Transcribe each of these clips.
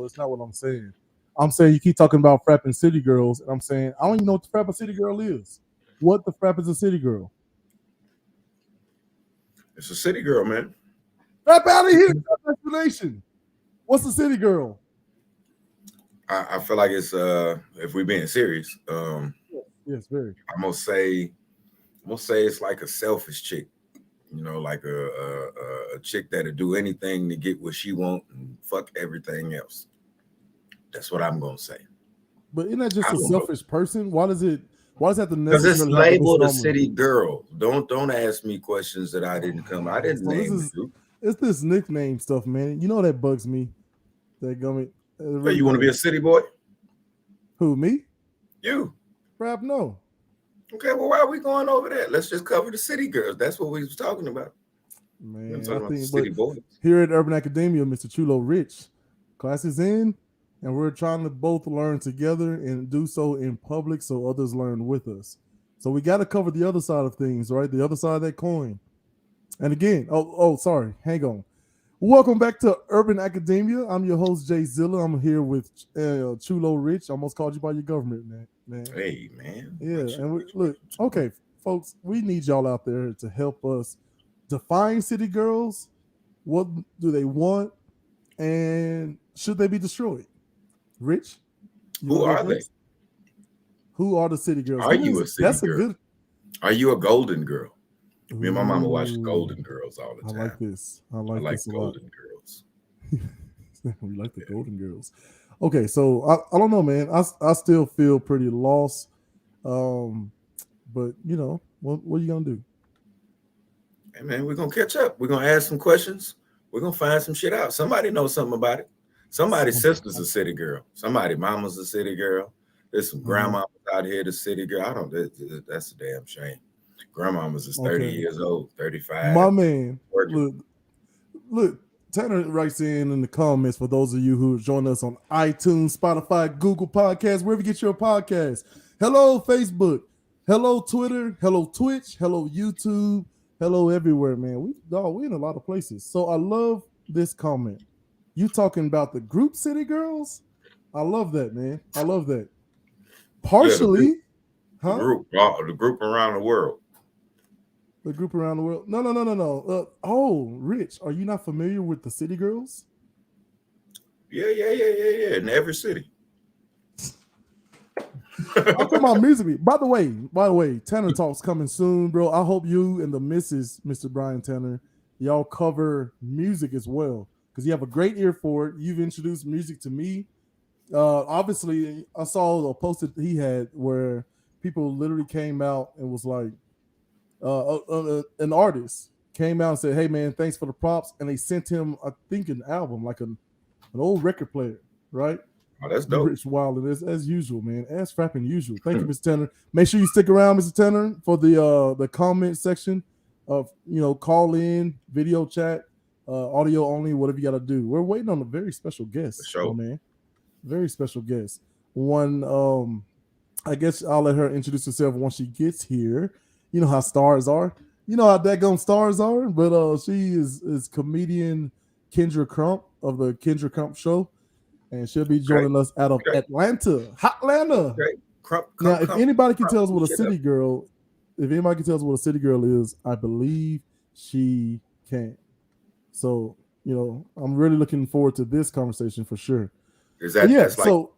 No, that's not what I'm saying. I'm saying you keep talking about frapping city girls, and I'm saying I don't even know what the frapping city girl is. What the frap is a city girl? It's a city girl, man. Frap out of here! Explanation. What's a city girl? I feel like it's if we're being serious, Yes, very. I'm gonna say it's like a selfish chick, like a chick that'll do anything to get what she want and fuck everything else. That's what I'm gonna say. But isn't that I just a don't know. selfish person? Why does that have to Because it's necessarily have to be labeled a someone? city girl. Don't ask me questions that I didn't come. I didn't So name the group. it's this nickname stuff, man. You know that bugs me. That gummy. It Hey, really you want to be a does. city boy? Who, me? You. Frap, no. Okay, well, why are we going over that? Let's just cover the city girls. That's what we was talking about. We're Man, talking I about the think, city but boys. here at Urban Academia, Mr. Chulo Rich, class is in, and we're trying to both learn together and do so in public so others learn with us. So we got to cover the other side of things, right? The other side of that coin. And again, sorry, hang on. Welcome back to Urban Academia. I'm your host, Jay Zilla. I'm here with Chulo Rich. I almost called you by your government, man. Hey, man. Yeah, and look, okay, folks, we need y'all out there to help us define city girls. What do they want, and should they be destroyed? Rich, Who are they? Who are the city girls? Are you a city That's girl? a good. Are you a golden girl? Me and my mama watch Ooh, Golden Girls all the I time. like this. I I like like this a lot. Golden Girls. We like the Golden Girls. Okay, so I don't know, man. I still feel pretty lost. But what are you gonna do? Hey, man, we're gonna catch up. We're gonna ask some questions. We're gonna find some shit out. Somebody knows something about it. Somebody's sister's a city girl. Somebody mama's a city girl. There's some grandmas out here, the city girl. I don't. That's a damn shame. Grandmama's is 30 years old, 35. My man, working. look. Tanner writes in the comments for those of you who join us on iTunes, Spotify, Google Podcasts, wherever you get your podcasts. Hello, Facebook. Hello, Twitter. Hello, Twitch. Hello, YouTube. Hello, everywhere, man. We in a lot of places. So I love this comment. You talking about the group City Girls? I love that, man. I love that. Partially, the group around the world. The group around the world. No. Rich, are you not familiar with the City Girls? Yeah. In every city. I'm talking about music. By the way, Tanner Talk's coming soon, bro. I hope you and the missus, Mr. Brian Tanner, y'all cover music as well. Because you have a great ear for it. You've introduced music to me. Obviously, I saw a post that he had where people literally came out and was like, an artist came out and said, "Hey man, thanks for the props," and they sent him, I think, an album, like an old record player, right? Oh, that's dope. Rich Wilder, as usual, man, as frapping usual. Thank you, Mr. Tanner. Make sure you stick around, Mr. Tanner, for the comment section of call in, video chat, audio only, whatever you got to do. We're waiting on a very special guest, man. Very special guest. One, I guess I'll let her introduce herself once she gets here. You know how stars are. You know how daggone stars are. But she is comedian Kyndra Crump of the Kyndra Crump Show. And she'll be joining us out of Atlanta. Hotlanta. Crump, now, if anybody can tell us what a city girl, is, I believe she can. So, I'm really looking forward to this conversation for sure. Is that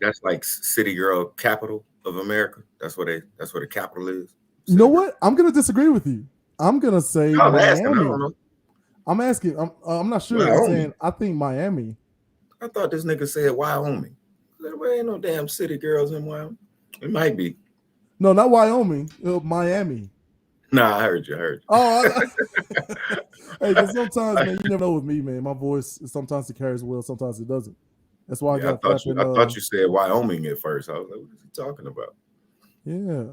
that's like city girl capital of America? That's what the capital is. You know what? I'm gonna disagree with you. I'm gonna say Miami. Asking, I don't know. I'm asking. I'm not sure. I'm saying I think Miami. I thought this nigga said Wyoming. There ain't no damn city girls in Wyoming. It might be. No, not Wyoming. Miami. Nah, I heard you. Oh, hey, because sometimes, man, you never know with me, man. My voice sometimes it carries well, sometimes it doesn't. That's why I thought you said Wyoming at first. I was like, what is he talking about? Yeah.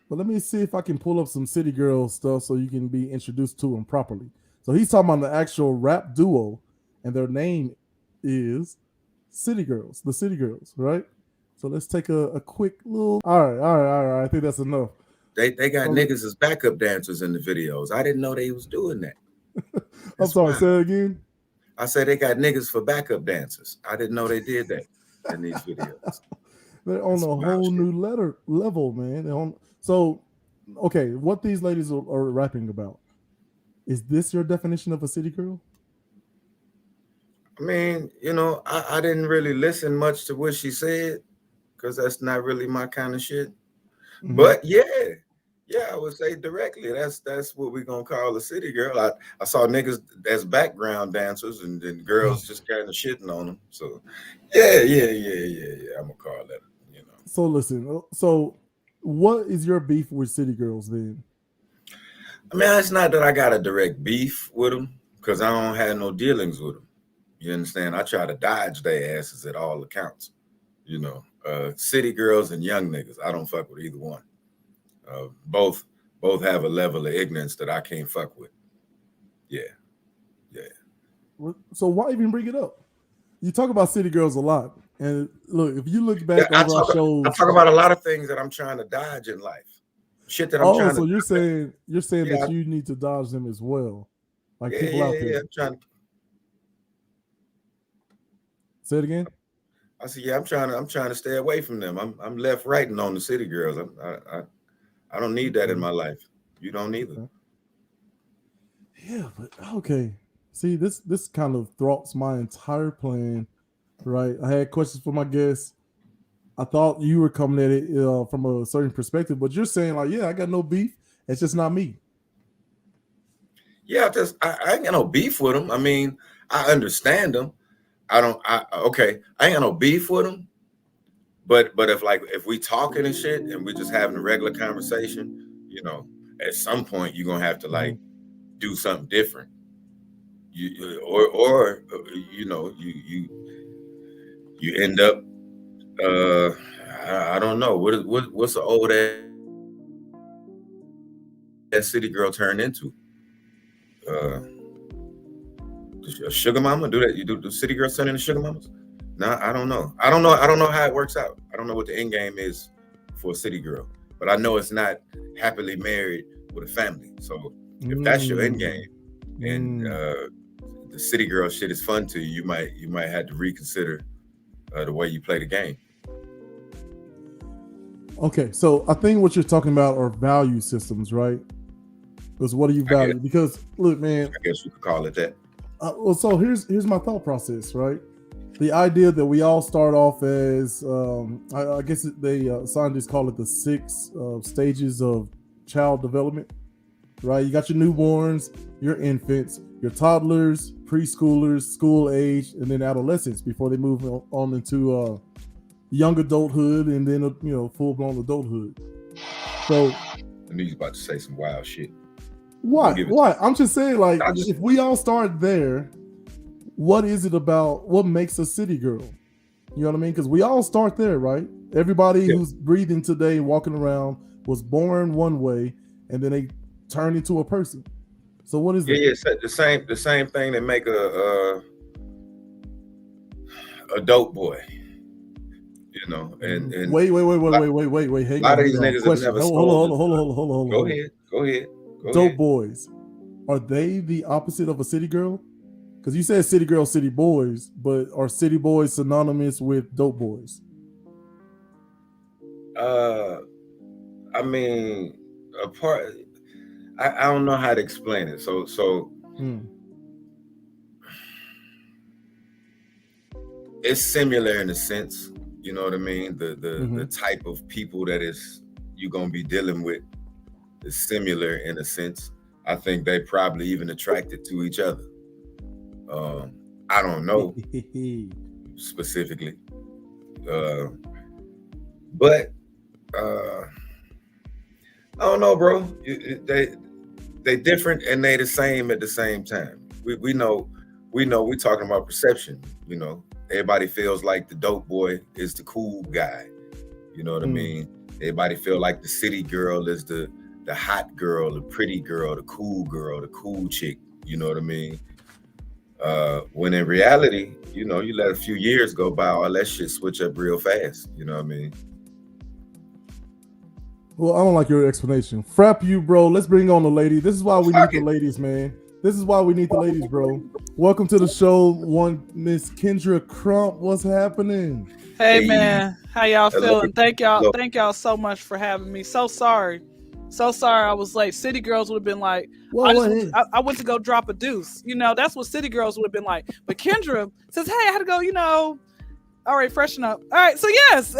But let me see if I can pull up some city girl stuff so you can be introduced to them properly. So he's talking about the actual rap duo, and their name is City Girls, the City Girls, right? So let's take a quick little. All right. I think that's enough. They got niggas as backup dancers in the videos. I didn't know they was doing that. I'm sorry, say it again. I said they got niggas for backup dancers. I didn't know they did that. in these videos. They're on It's a wild whole shit. new level, man. They're on, so, okay, what these ladies are rapping about, is this your definition of a city girl? I mean, I didn't really listen much to what she said because that's not really my kind of shit. Mhm. But yeah, I would say directly that's what we're gonna call a city girl. I saw niggas as background dancers and then girls just kind of shitting on them. So yeah. I'm gonna call that. So listen, so what is your beef with city girls then? I mean, it's not that I got a direct beef with them because I don't have no dealings with them. You understand? I try to dodge their asses at all accounts. City girls and young niggas. I don't fuck with either one. Both have a level of ignorance that I can't fuck with. Yeah. So why even bring it up? You talk about city girls a lot, and look, if you look Yeah, back I over our talk, I shows, talk about a lot of things that I'm trying to dodge in life. Shit that I'm oh, trying so to. you're saying Yeah, that you need to dodge them as well, like yeah, people yeah, out yeah. there. I'm trying to. Say it again. I said, yeah, I'm trying to stay away from them. I'm left writing on the city girls. I don't need that in my life. You don't either. Okay. Yeah, but okay. See, this kind of thwarts my entire plan, right? I had questions for my guests. I thought you were coming at it from a certain perspective, but you're saying like, yeah, I got no beef. It's just not me. Yeah, I ain't got no beef with them. I mean, I understand them. Okay, I ain't got no beef with them. But if we talking and shit and we just having a regular conversation, at some point you're gonna have to like do something different. Or you end up I don't know what's the old ass city girl turned into. Uh, a sugar mama? Do that? You do the city girls turn into sugar mamas? No, I don't know. I don't know how it works out. I don't know what the end game is for a city girl, but I know it's not happily married with a family. So if that's your end game and the city girl shit is fun to you, you might have to reconsider the way you play the game. Okay, so I think what you're talking about are value systems, right? Because what do you value? Because look, man, I guess you could call it that. Well, so here's my thought process, right? The idea that we all start off as, I guess they scientists call it the 6 stages of child development, right? You got your newborns, your infants, your toddlers, preschoolers, school age, and then adolescents before they move on into young adulthood and then full blown adulthood. So I knew you was about to say some wild shit. Why? I'm just saying, like, if we all start there, what is it about? What makes a city girl? You know what I mean? Because we all start there, right? Everybody who's breathing today, walking around, was born one way, and then they turn into a person. So what is that? Yeah, the same thing that make a dope boy. And wait. Hang a lot of these niggas have never hold on. Go ahead. Dope boys, are they the opposite of a city girl? Because you said city girls, city boys, but are city boys synonymous with dope boys? I mean, I don't know how to explain it. So it's similar in a sense. You know what I mean? The type of people that is you're gonna be dealing with is similar in a sense. I think they probably even attracted to each other. I don't know specifically, but I don't know, bro. They different and they the same at the same time. We know we talking about perception. Everybody feels like the dope boy is the cool guy. You know what I mean? Everybody feel like the city girl is the hot girl, the pretty girl, the cool chick. You know what I mean? When in reality, you let a few years go by, all that shit switch up real fast. You know what I mean? Well, I don't like your explanation. Frap you, bro. Let's bring on the lady. This is why we need the ladies, man. This is why we need the ladies, bro. Welcome to the show, one Miss Kyndra Crump. What's happening? Hey man, how y'all Hello. feeling? Thank Hello. y'all so much for having me. So sorry I was late. City girls would have been like, I went to go drop a deuce. You know, that's what city girls would have been like. But Kyndra says, hey, I had to go, you know, all right, freshen up. All right, so yes,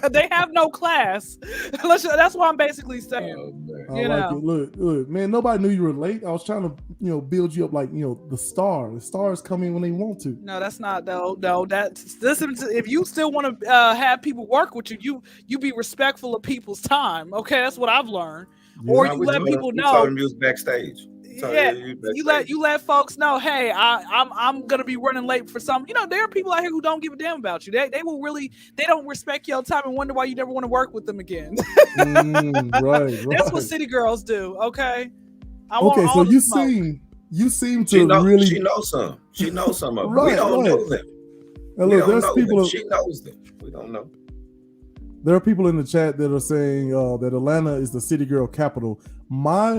they have no class. That's what I'm basically saying. Oh, I like it. Look, man, nobody knew you were late. I was trying to, build you up like, the star. The stars come in when they want to. No, that's not though. No, listen. If you still want to have people work with you, you be respectful of people's time. Okay, that's what I've learned. Yeah. Or you let people know. You was backstage. Yeah, you let folks know. Hey, I'm gonna be running late for some. You know, there are people out here who don't give a damn about you. They don't respect your time and wonder why you never want to work with them again. Right. That's what city girls do. Okay. So you seem to really. She knows some. She knows some of them. Right, we don't know them. And look, there's people. She knows them. We don't know. There are people in the chat that are saying that Atlanta is the city girl capital. My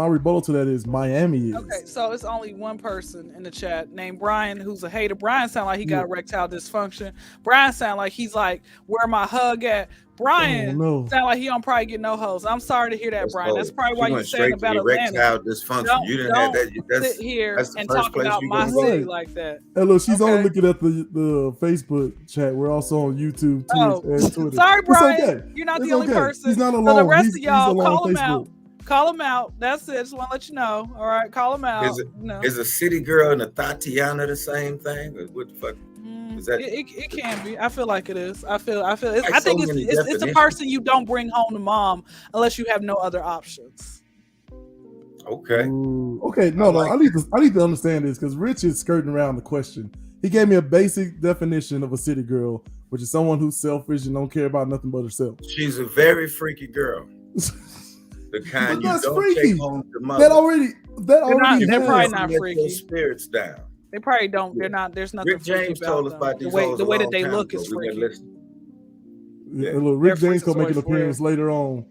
rebuttal to that is Miami is. Okay, so it's only one person in the chat named Brian who's a hater. Brian sound like he got erectile dysfunction. Brian sound like he's like, where my hug at? Brian sound like he don't probably get no hoes. I'm sorry to hear that, Brian. That's probably why you're saying about Atlanta. Erectile dysfunction. You didn't have that. Sit here and talk about my city like that. Hey, look, she's only looking at the Facebook chat. We're also on YouTube too. And Twitter. Sorry, Brian. You're not the only person. He's not alone. So the rest of y'all, call him Facebook. out. Call him out. That's it. Just want to let you know. All right, call him out. Is a city girl and a Tatiana the same thing? Or what the fuck? Is that? It can be. I feel like it is. I feel. I think it's it's a person you don't bring home to mom unless you have no other options. Okay. Okay. No. I need to understand this because Rich is skirting around the question. He gave me a basic definition of a city girl, which is someone who's selfish and don't care about nothing but herself. She's a very freaky girl. The kind you don't freaky. Take home to mother. That already. They're probably not Let freaky. those spirits down. They probably don't. They're not. There's nothing. Rick James told us about these the way that they look is freaky. Yeah. Look, Rick James gonna make an appearance later on.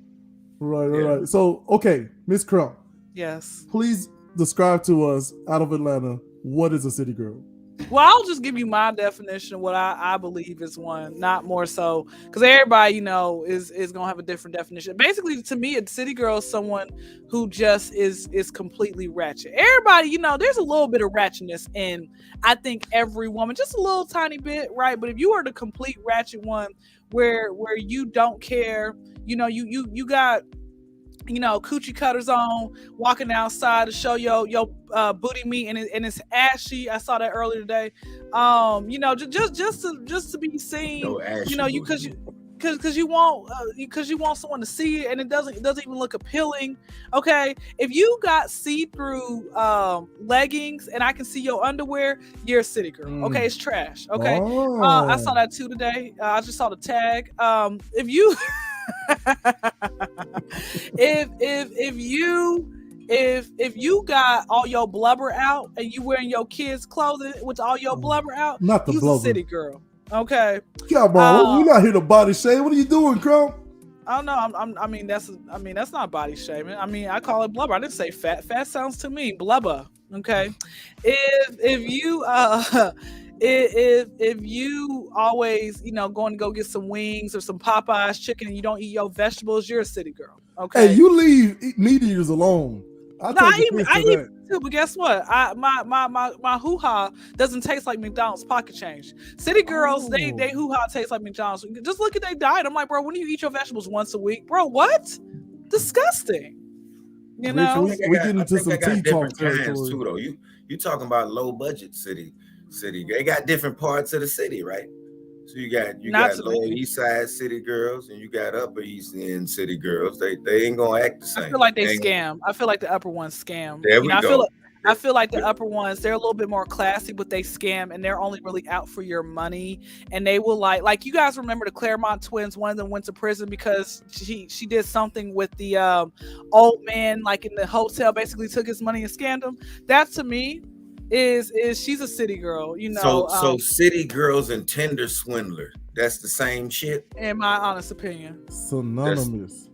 Right. So, okay, Miss Crump. Yes. Please describe to us out of Atlanta what is a city girl. Well, I'll just give you my definition of what I believe is one, not more so, because everybody, is gonna have a different definition. Basically, to me, a city girl is someone who just is completely ratchet. Everybody, there's a little bit of ratchetness in, I think, every woman, just a little tiny bit, right? But if you are the complete ratchet one, where you don't care, you got coochie cutters on, walking outside to show your booty meat and it's ashy. I saw that earlier today. Just to be seen. Because you want someone to see it and it doesn't even look appealing. Okay, if you got see-through leggings and I can see your underwear, you're a city girl. Okay, it's trash. Okay, I saw that too today. I just saw the tag. If you if you got all your blubber out and you wearing your kids' clothing with all your blubber out, not the you're blubber. A city girl. Okay. Come on, we're not here to body shame. What are you doing, Crump? I don't know. That's not body shaming. I mean, I call it blubber. I didn't say fat. Fat sounds to me blubber. Okay. If you always, going to go get some wings or some Popeyes chicken and you don't eat your vegetables, you're a city girl. Okay. Hey, you leave meat eaters alone. I eat too, but guess what? My hoo-ha doesn't taste like McDonald's pocket change. City girls, they hoo-ha tastes like McDonald's. Just look at their diet. I'm like, bro, when do you eat your vegetables once a week? Bro, what? Disgusting. We get into some tea talk territory too, though. You talking about low budget city. They got different parts of the city, right? So you got lower east side city girls and you got upper east end city girls. They ain't gonna act the same. I feel like they scam. I feel like the upper ones scam. There we go. I feel like the upper ones, they're a little bit more classy, but they scam and they're only really out for your money. And they will like you guys remember the Claremont twins, one of them went to prison because she did something with the old man, like in the hotel, basically took his money and scammed him. That to me is she's a city girl, So city girls and Tinder swindler, that's the same shit? In my honest opinion. Synonymous.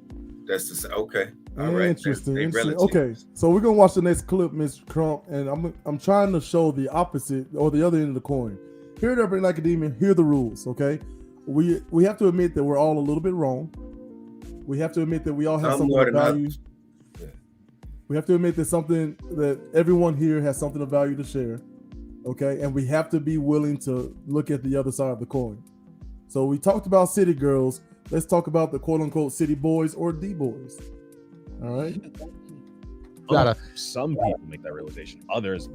That's the okay. All right, Interesting. they Interesting. relative. Okay, so we're gonna watch the next clip, Miss Crump, and I'm trying to show the opposite or the other end of the coin. Here at Urban Academia, here are the rules. Okay, we have to admit that we're all a little bit wrong. We have to admit that we all have Some something more of than value. others. Yeah. We have to admit that everyone here has something of value to share. Okay, and we have to be willing to look at the other side of the coin. So we talked about city girls. Let's talk about the quote unquote city boys or D boys. All right. Some people make that realization. Others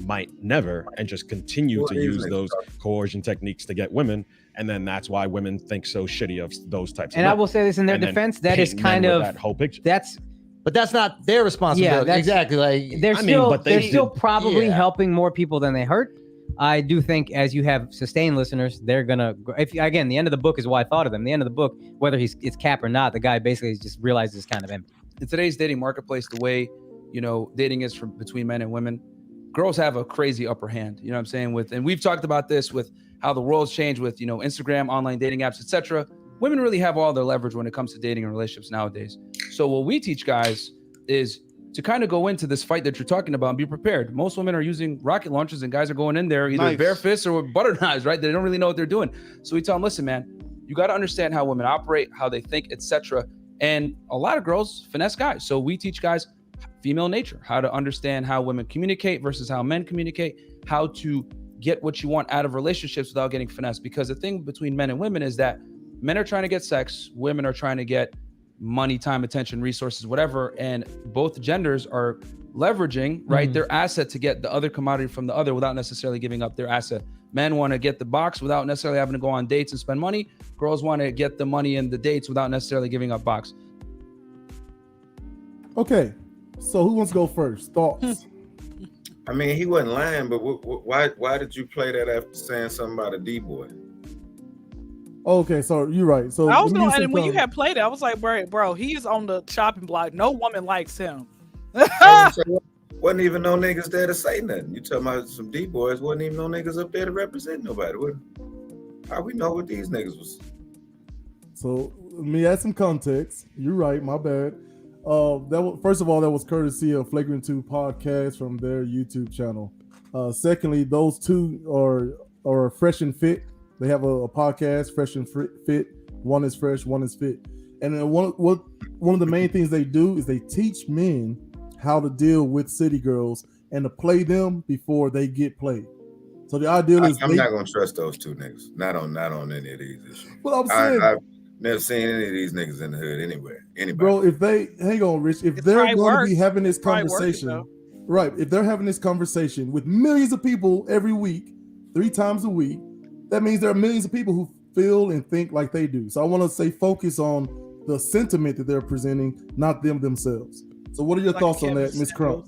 might never and just continue to use those coercion techniques to get women. And then that's why women think so shitty of those types of And men. I will say this in their defense, that is kind of that whole picture. But that's not their responsibility. Yeah, exactly. Like they're still did- probably yeah. helping more people than they hurt. I do think, as you have sustained listeners, they're gonna. Again, the end of the book is why I thought of them. The end of the book, whether it's Cap or not, the guy basically just realizes it's kind of empty. In today's dating marketplace, the way dating is between men and women, girls have a crazy upper hand. You know what I'm saying? And we've talked about this with how the world's changed with Instagram, online dating apps, etc. Women really have all their leverage when it comes to dating and relationships nowadays. So what we teach guys is to kind of go into this fight that you're talking about and be prepared. Most women are using rocket launchers and guys are going in there either with bare fists or with butter knives, right? They don't really know what they're doing. So we tell them, listen, man, you got to understand how women operate, how they think, etc. And a lot of girls finesse guys. So we teach guys female nature, how to understand how women communicate versus how men communicate, how to get what you want out of relationships without getting finessed. Because the thing between men and women is that men are trying to get sex, women are trying to get money, time, attention, resources, whatever. And both genders are leveraging, right, their asset to get the other commodity from the other without necessarily giving up their asset. Men want to get the box without necessarily having to go on dates and spend money. Girls want to get the money and the dates without necessarily giving up box. Okay, so who wants to go first? Thoughts? I mean, he wasn't lying, but why did you play that after saying something about a D-boy? Okay, so you're right. So I was going, and when you had played it, I was like, bro, he is on the chopping block. No woman likes him. Wasn't even no niggas there to say nothing. You talking about some D-boys, wasn't even no niggas up there to represent nobody. How we know what these niggas was? So let me add some context. You're right, my bad. First of all, that was courtesy of Flagrant 2 podcast from their YouTube channel. Secondly, those two are fresh and fit. They have a podcast, Fresh and Fit. One is fresh, one is fit. And then one of the main things they do is they teach men how to deal with city girls and to play them before they get played. So the ideal is I'm not gonna trust those two niggas. Not on any of these issues. Well, I'm saying I've never seen any of these niggas in the hood anywhere. Anybody. Bro, hang on, Rich, if they're going to be having this conversation, right? If they're having this conversation with millions of people every week, 3 times a week, that means there are millions of people who feel and think like they do. So I want to say focus on the sentiment that they're presenting, not them themselves. So what are your thoughts on that, Ms. Crump?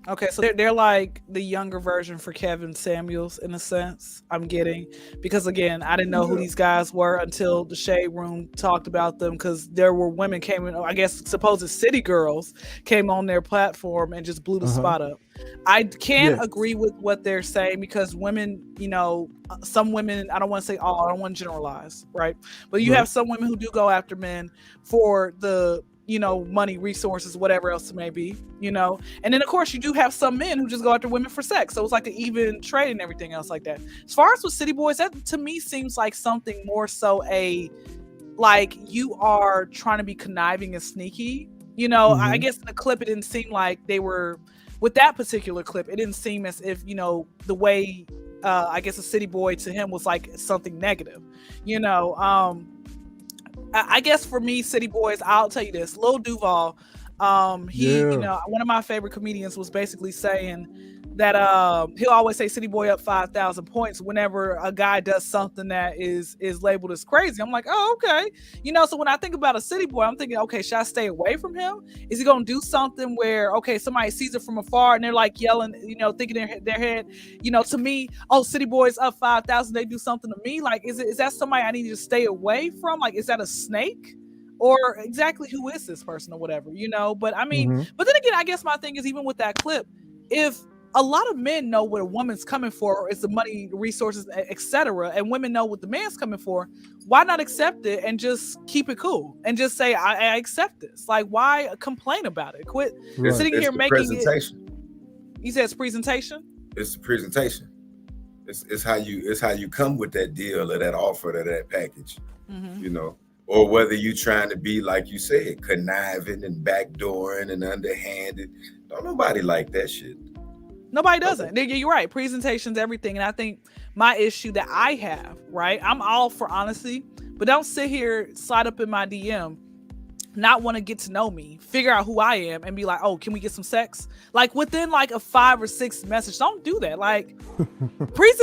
Okay, so they're like the younger version for Kevin Samuels in a sense, I'm getting. Because again, I didn't know who these guys were until the Shade Room talked about them, because there were women came in, I guess supposed city girls came on their platform and just blew the spot up. I can't agree with what they're saying, because women, some women, I don't want to say all, I don't want to generalize, right? But you have some women who do go after men for the money, resources, whatever else it may be, and then of course you do have some men who just go after women for sex. So it's like an even trade and everything else like that. As far as with city boys, that to me seems like something more so like you are trying to be conniving and sneaky. I guess in the clip it didn't seem like they were, with that particular clip, it didn't seem as if, the way I guess a city boy to him was like something negative, I guess for me, city boys, I'll tell you this, Lil Duval, one of my favorite comedians was basically saying that he'll always say city boy up 5,000 points whenever a guy does something that is labeled as crazy. I'm like, oh, okay. So when I think about a city boy, I'm thinking, okay, should I stay away from him? Is he going to do something where, okay, somebody sees it from afar and they're like yelling, thinking in their head, to me, oh, city boys up 5,000, they do something to me. Like, is that somebody I need to stay away from? Like, is that a snake? Or exactly who is this person or whatever, But I mean, but then again, I guess my thing is, even with that clip, if a lot of men know what a woman's coming for is the money, resources, etc. And women know what the man's coming for. Why not accept it and just keep it cool and just say, I accept this? Like, why complain about it? Quit sitting here making presentation. He says presentation. It's the presentation. It's how you come with that deal or that offer or that package, you know, or whether you trying to be, like you said, conniving and backdooring and underhanded. Don't nobody like that shit. Nobody doesn't. You're right. Presentation's everything. And I think my issue that I have, right? I'm all for honesty, but don't sit here, slide up in my DM, not want to get to know me, figure out who I am, and be like, oh, can we get some sex? Like within like a 5 or 6 message. Don't do that. Like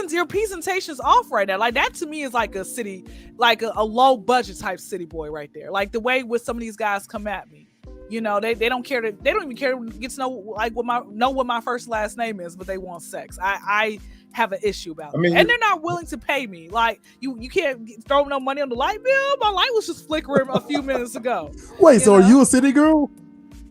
your presentation's off right now. Like that to me is like a city, like a low budget type city boy right there. Like the way with some of these guys come at me. You know, they don't care to, they don't even care to get to know like what my first last name is, but they want sex. I have an issue about it. And they're not willing to pay me. Like you can't throw no money on the light bill. My light was just flickering a few minutes ago. Wait, so are you a city girl?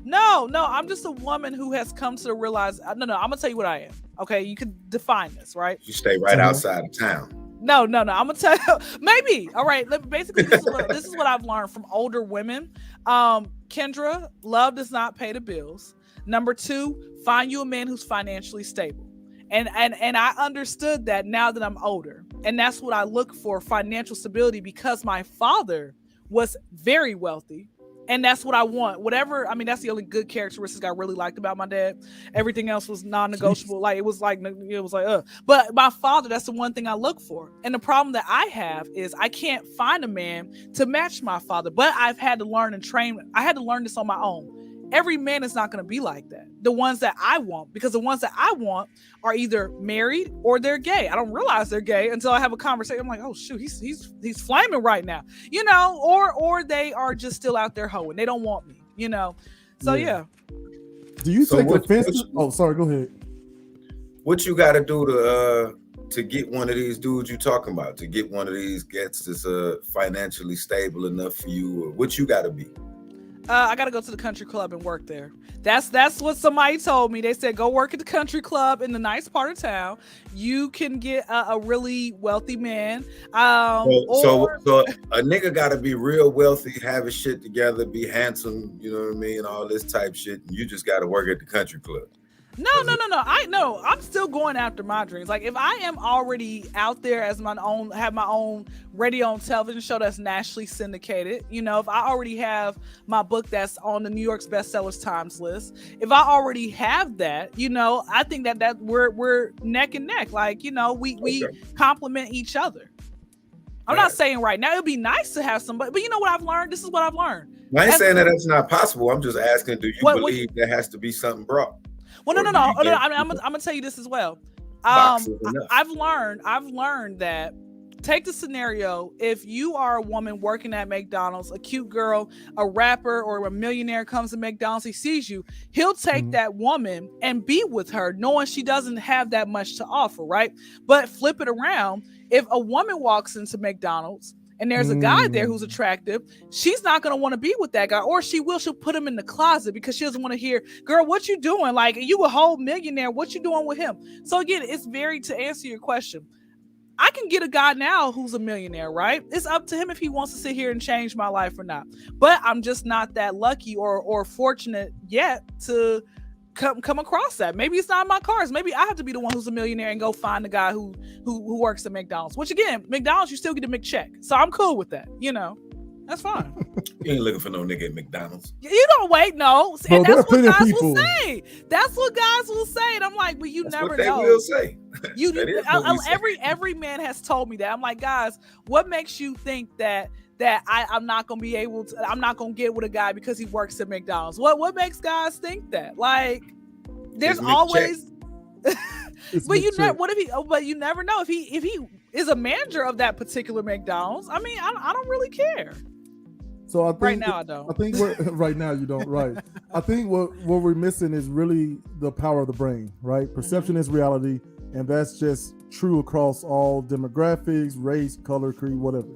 No, I'm just a woman who has come to realize. No, I'm gonna tell you what I am. Okay, you can define this, right? You stay right outside of town. No. I'm gonna tell you. Maybe. All right. Basically, this is what I've learned from older women. Kyndra, love does not pay the bills. Number 2, find you a man who's financially stable. And I understood that now that I'm older. And that's what I look for, financial stability, because my father was very wealthy. And that's what I want. Whatever, I mean, that's the only good characteristic I really liked about my dad. Everything else was non-negotiable. Like, it was like, But my father, that's the one thing I look for. And the problem that I have is I can't find a man to match my father. But I've had to learn and train. I had to learn this on my own. Every man is not going to be like that. The ones that I want, because the ones that I want are either married or they're gay. I don't realize they're gay until I have a conversation. I'm like, oh shoot, he's flaming right now, you know, or they are just still out there hoeing. They don't want me, you know. So yeah. Do you take offense? Oh, sorry. Go ahead. What you got to do to get one of these dudes you talking about? To get one of these gets that's financially stable enough for you? Or what you got to be? I gotta go to the country club and work there. That's what somebody told me. They said, go work at the country club in the nice part of town. You can get a really wealthy man. So a nigga gotta be real wealthy, have his shit together, be handsome, you know what I mean, all this type shit. And you just gotta work at the country club. No. I know. I'm still going after my dreams. Like if I am already out there as have my own radio and television show that's nationally syndicated, you know, if I already have my book that's on the New York's bestsellers times list, if I already have that, you know, I think that we're neck and neck. Like, you know, we complement each other. I'm not saying right now it'd be nice to have somebody, but you know what I've learned? This is what I've leared. I ain't saying that that's not possible. I'm just asking, do you believe there has to be something brought? Well, no. I'm gonna tell you this as well. I've learned that, take the scenario, if you are a woman working at McDonald's, a cute girl, a rapper, or a millionaire comes to McDonald's, he sees you, he'll take that woman and be with her, knowing she doesn't have that much to offer, right? But flip it around, if a woman walks into McDonald's and there's a guy there who's attractive, she's not going to want to be with that guy, or she'll put him in the closet because she doesn't want to hear, girl, what you doing? Like, you a whole millionaire, what you doing with him? So again, it's to answer your question, I can get a guy now who's a millionaire, right? It's up to him if he wants to sit here and change my life or not. But I'm just not that lucky or fortunate yet to come across that. Maybe it's not in my cards. Maybe I have to be the one who's a millionaire and go find the guy who works at McDonald's. Which again, McDonald's, you still get a McCheck. So I'm cool with that. You know, that's fine. You ain't looking for no nigga at McDonald's. You don't wait, no. And that's what guys will say. That's what guys will say. And I'm like, but that's never know. They will say. Every man has told me that. I'm like, guys, what makes you think that I'm not gonna be able to, I'm not gonna get with a guy because he works at McDonald's? What makes guys think that? Like, there's always but you never know if he is a manager of that particular McDonald's. I mean, I don't really care. So I think right now I don't. I think right now you don't. Right. I think what we're missing is really the power of the brain. Right. Perception is reality, and that's just true across all demographics, race, color, creed, whatever.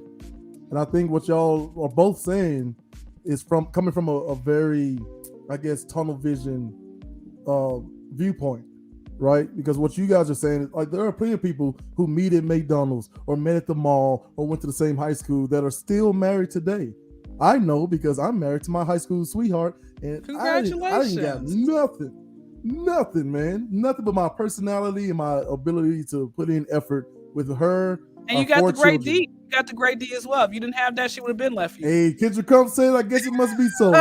And I think what y'all are both saying is coming from a very, I guess, tunnel vision viewpoint, right? Because what you guys are saying is like there are plenty of people who meet at McDonald's or met at the mall or went to the same high school that are still married today. I know because I'm married to my high school sweetheart, and I didn't got nothing, man, nothing but my personality and my ability to put in effort with her. And you got the great D. You got the great D as well. If you didn't have that, she would have been left you. Hey, Kyndra Crump said, I guess it must be so. I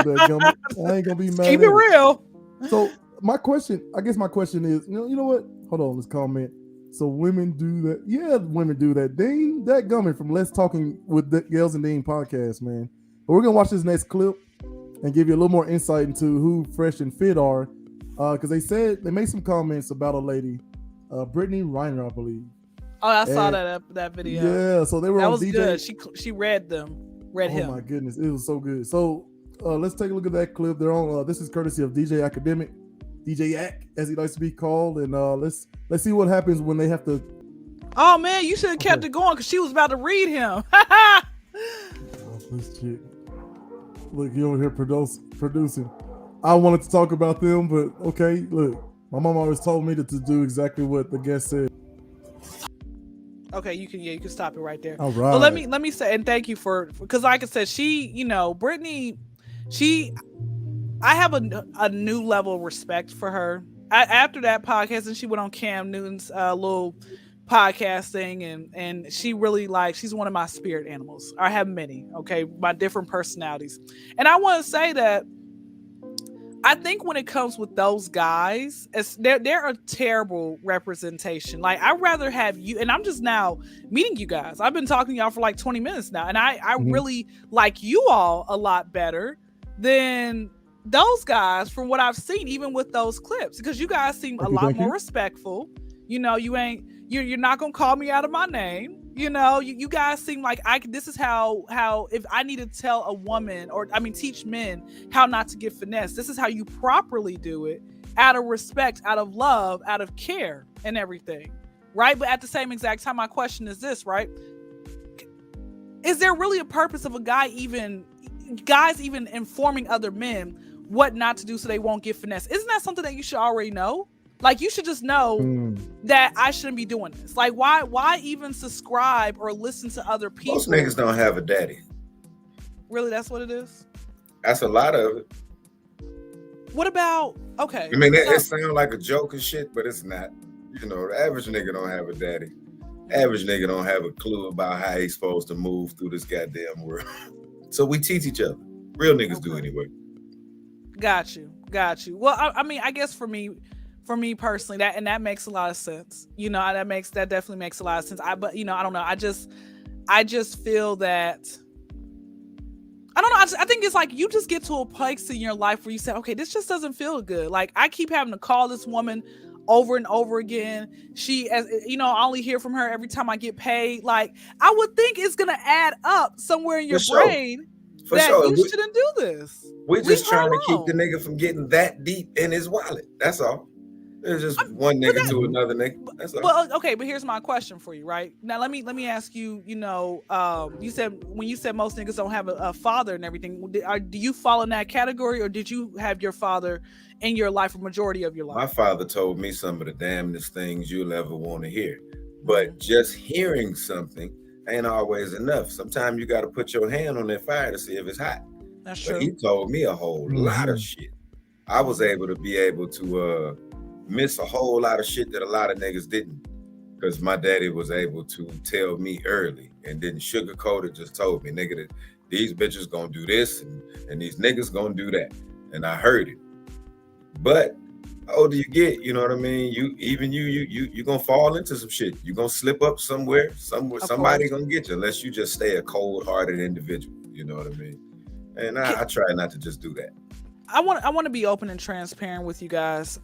ain't gonna be mad. Keep it real. So my question is, you know what? Hold on, let's comment. So women do that. Yeah, women do that. Dean, that gumming from Let's Talking with the Gales and Dean podcast, man. But we're gonna watch this next clip and give you a little more insight into who Fresh and Fit are. Because they made some comments about a lady, Brittany Reiner, I believe. Oh, I saw that video. Yeah, so they were on DJ. Good. She read him. Oh my goodness, it was so good. So let's take a look at that clip. They're on. This is courtesy of DJ Academic, DJ Yak, as he likes to be called. And let's see what happens when they have to. Oh man, you should have kept it going because she was about to read him. This chick. Look, you over here producing. I wanted to talk about them, but okay. Look, my mom always told me to do exactly what the guest said. Okay, you can stop it right there. All right. But let me say, and thank you because like I said, Brittany, I have a new level of respect for her. After that podcast, and she went on Cam Newton's little podcast thing, and she really she's one of my spirit animals. I have many, okay, my different personalities. And I want to say that I think when it comes with those guys, they're a terrible representation. Like, I'd rather have you, and I'm just now meeting you guys. I've been talking to y'all for like 20 minutes now, and I really like you all a lot better than those guys from what I've seen, even with those clips, because you guys seem a lot more respectful. You're not gonna call me out of my name. You guys seem like this is how if I need to tell a woman teach men how not to get finessed, this is how you properly do it, out of respect, out of love, out of care and everything, right? But at the same exact time, my question is this, right? Is there really a purpose of guys even informing other men what not to do so they won't get finessed? Isn't that something that you should already know? Like, you should just know that I shouldn't be doing this. Like, why even subscribe or listen to other people? Most niggas don't have a daddy. Really, that's what it is? That's a lot of it. What about, okay. I mean, it sounds like a joke and shit, but it's not. The average nigga don't have a daddy. Average nigga don't have a clue about how he's supposed to move through this goddamn world. So we teach each other. Real niggas do anyway. Got you. Well, I guess for me personally, that makes a lot of sense. That definitely makes a lot of sense. I don't know. I just feel that, I don't know. I think it's like you just get to a place in your life where you say, okay, this just doesn't feel good. Like, I keep having to call this woman over and over again. I only hear from her every time I get paid. Like, I would think it's gonna add up somewhere in your brain that you shouldn't do this. We're just trying to keep the nigga from getting that deep in his wallet. That's all. There's just one nigga to another nigga. That's all. Well, okay, but here's my question for you, right? Now, let me ask you. You said most niggas don't have a father and everything. Do you fall in that category, or did you have your father in your life for majority of your life? My father told me some of the damnedest things you'll ever want to hear, but just hearing something ain't always enough. Sometimes you got to put your hand on that fire to see if it's hot. That's true. He told me a whole lot of shit. I was able to miss a whole lot of shit that a lot of niggas didn't, because my daddy was able to tell me early and didn't sugarcoat it, just told me, nigga, that these bitches gonna do this and these niggas gonna do that. And I heard it. But the older you get, you know what I mean? You gonna fall into some shit. You gonna slip up somewhere, somebody gonna get you, unless you just stay a cold-hearted individual. You know what I mean? And I try not to just do that. I want to be open and transparent with you guys.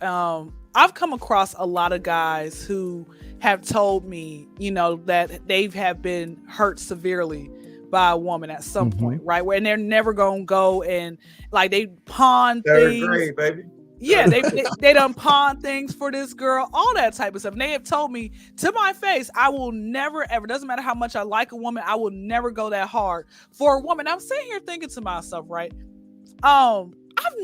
I've come across a lot of guys who have told me, that they have been hurt severely by a woman at some point, right? And they're never gonna go and like they pawn things. Third grade, baby. Yeah, they done pawn things for this girl, all that type of stuff. And they have told me to my face, I will never ever, doesn't matter how much I like a woman, I will never go that hard for a woman. I'm sitting here thinking to myself, right? I've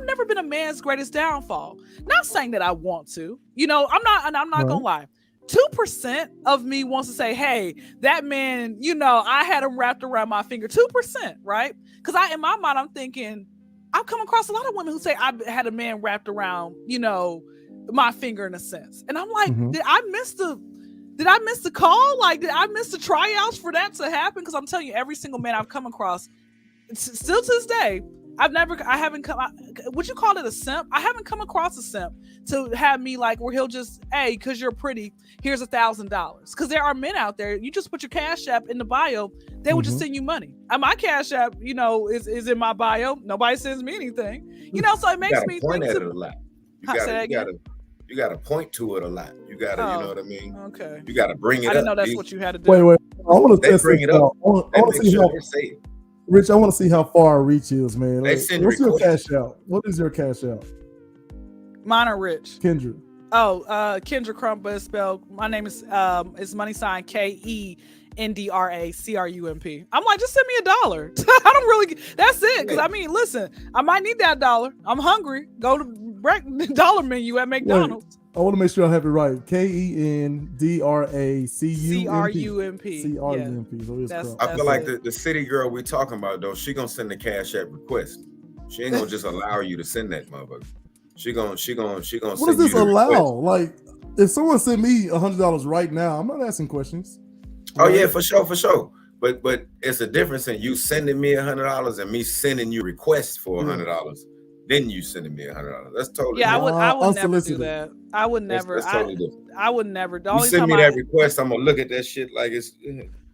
never been a man's greatest downfall. Not saying that I want to, I'm not gonna lie. 2% of me wants to say, hey, that man, I had him wrapped around my finger. 2%, right? Because in my mind, I'm thinking, I've come across a lot of women who say I had a man wrapped around, my finger in a sense. And I'm like, did I miss the call? Like, did I miss the tryouts for that to happen? Because I'm telling you, every single man I've come across, still to this day, would you call it a simp? I haven't come across a simp to have me like where he'll just, hey, because you're pretty, here's $1,000. Because there are men out there, you just put your Cash App in the bio, they would just send you money. My Cash App, is in my bio. Nobody sends me anything. So it makes me point think at it a lot. You got to point to it a lot. You got to, you know what I mean? Okay. You got to bring it up. I didn't know that's what you had to do. Wait. I want to bring it up. I want to see how. Rich, I want to see how far our reach is, man. What's your Cash Out? What is your Cash Out? Mine are Rich. Kyndra. Oh, Kyndra Crump, but it's spelled. My name is money sign KENDRACRUMP. I'm like, just send me $1. I don't really. That's it. Because listen, I might need that $1. I'm hungry. Go to dollar menu at McDonald's. Wait, I want to make sure I have it right. KENDRACRUMP. CRUMP. So I feel like the city girl we talking about though, she gonna send the Cash App request. She ain't gonna just allow you to send that motherfucker. She gonna. What does this allow? Like, if someone sent me $100 right now, I'm not asking questions. Oh yeah, for sure. But it's a difference in you sending me $100 and me sending you requests for $100. Then you sending me $100. That's totally different. I would never do unsolicited. that. I would never. That's totally different. I would never. The you only send time me that request, I'm gonna look at that shit like it's.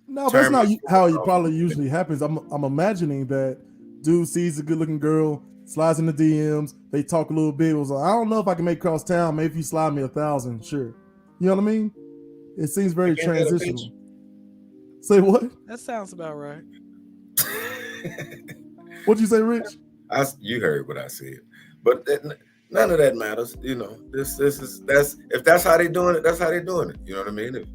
No, that's not how it probably usually happens. I'm imagining that dude sees a good-looking girl, slides in the DMs, they talk a little bit. Was like, I don't know if I can make cross town. Maybe if you slide me $1,000, sure. You know what I mean? It seems very transitional. Say what? That sounds about right. What'd you say, Rich? You heard what I said, but none of that matters. That's if that's how they doing it, that's how they doing it. You know what I mean?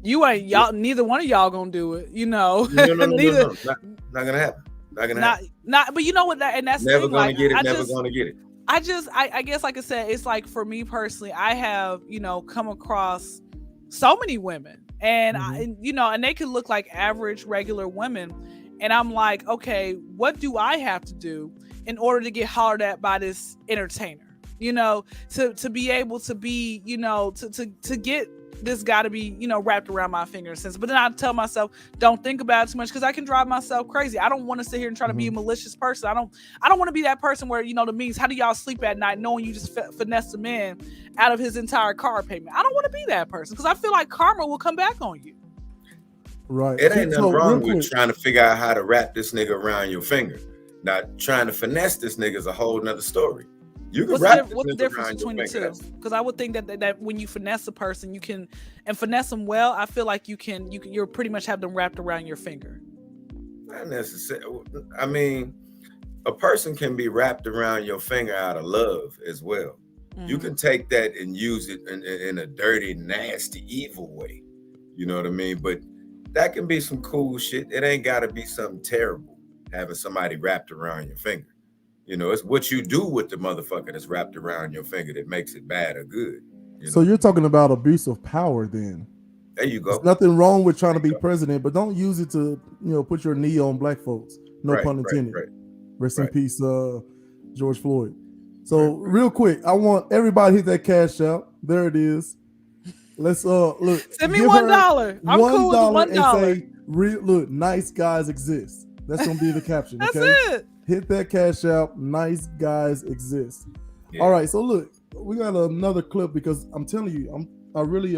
Neither one of y'all gonna do it. No, neither. Not gonna happen. Not gonna happen. But you know what? And that's never gonna get it. Never gonna get it. I guess, like I said, it's like for me personally, I have come across so many women, and and they could look like average, regular women, and I'm like, okay, what do I have to do in order to get hollered at by this entertainer, to be able to be, to get this guy to be, wrapped around my finger in a sense. But then I tell myself, don't think about it too much because I can drive myself crazy. I don't want to sit here and try to be a malicious person. I don't want to be that person where, the means, how do y'all sleep at night knowing you just finesse a man out of his entire car payment? I don't want to be that person because I feel like karma will come back on you. Right. It ain't nothing wrong with trying to figure out how to wrap this nigga around your finger. Now, trying to finesse this nigga is a whole nother story. You can what's the difference between the two? Because I would think that when you finesse a person, you can, and finesse them well, I feel like you're pretty much have them wrapped around your finger. Not necessarily. I mean, a person can be wrapped around your finger out of love as well. Mm-hmm. You can take that and use it in a dirty, nasty, evil way. You know what I mean? But that can be some cool shit. It ain't got to be something terrible. Having somebody wrapped around your finger. It's what you do with the motherfucker that's wrapped around your finger that makes it bad or good. So you're talking about abuse of power then. There you go. There's nothing wrong with trying to be president, but don't use it to, put your knee on black folks. No pun intended. Rest in peace, George Floyd. So real quick, I want everybody to hit that Cash Out. There it is. Let's look. Send me $1. I'm cool with $1. And say, look, nice guys exist. That's gonna be the caption. That's okay? it. Hit that Cash Out. Nice guys exist. Yeah. All right. So look, we got another clip because I'm telling you, I really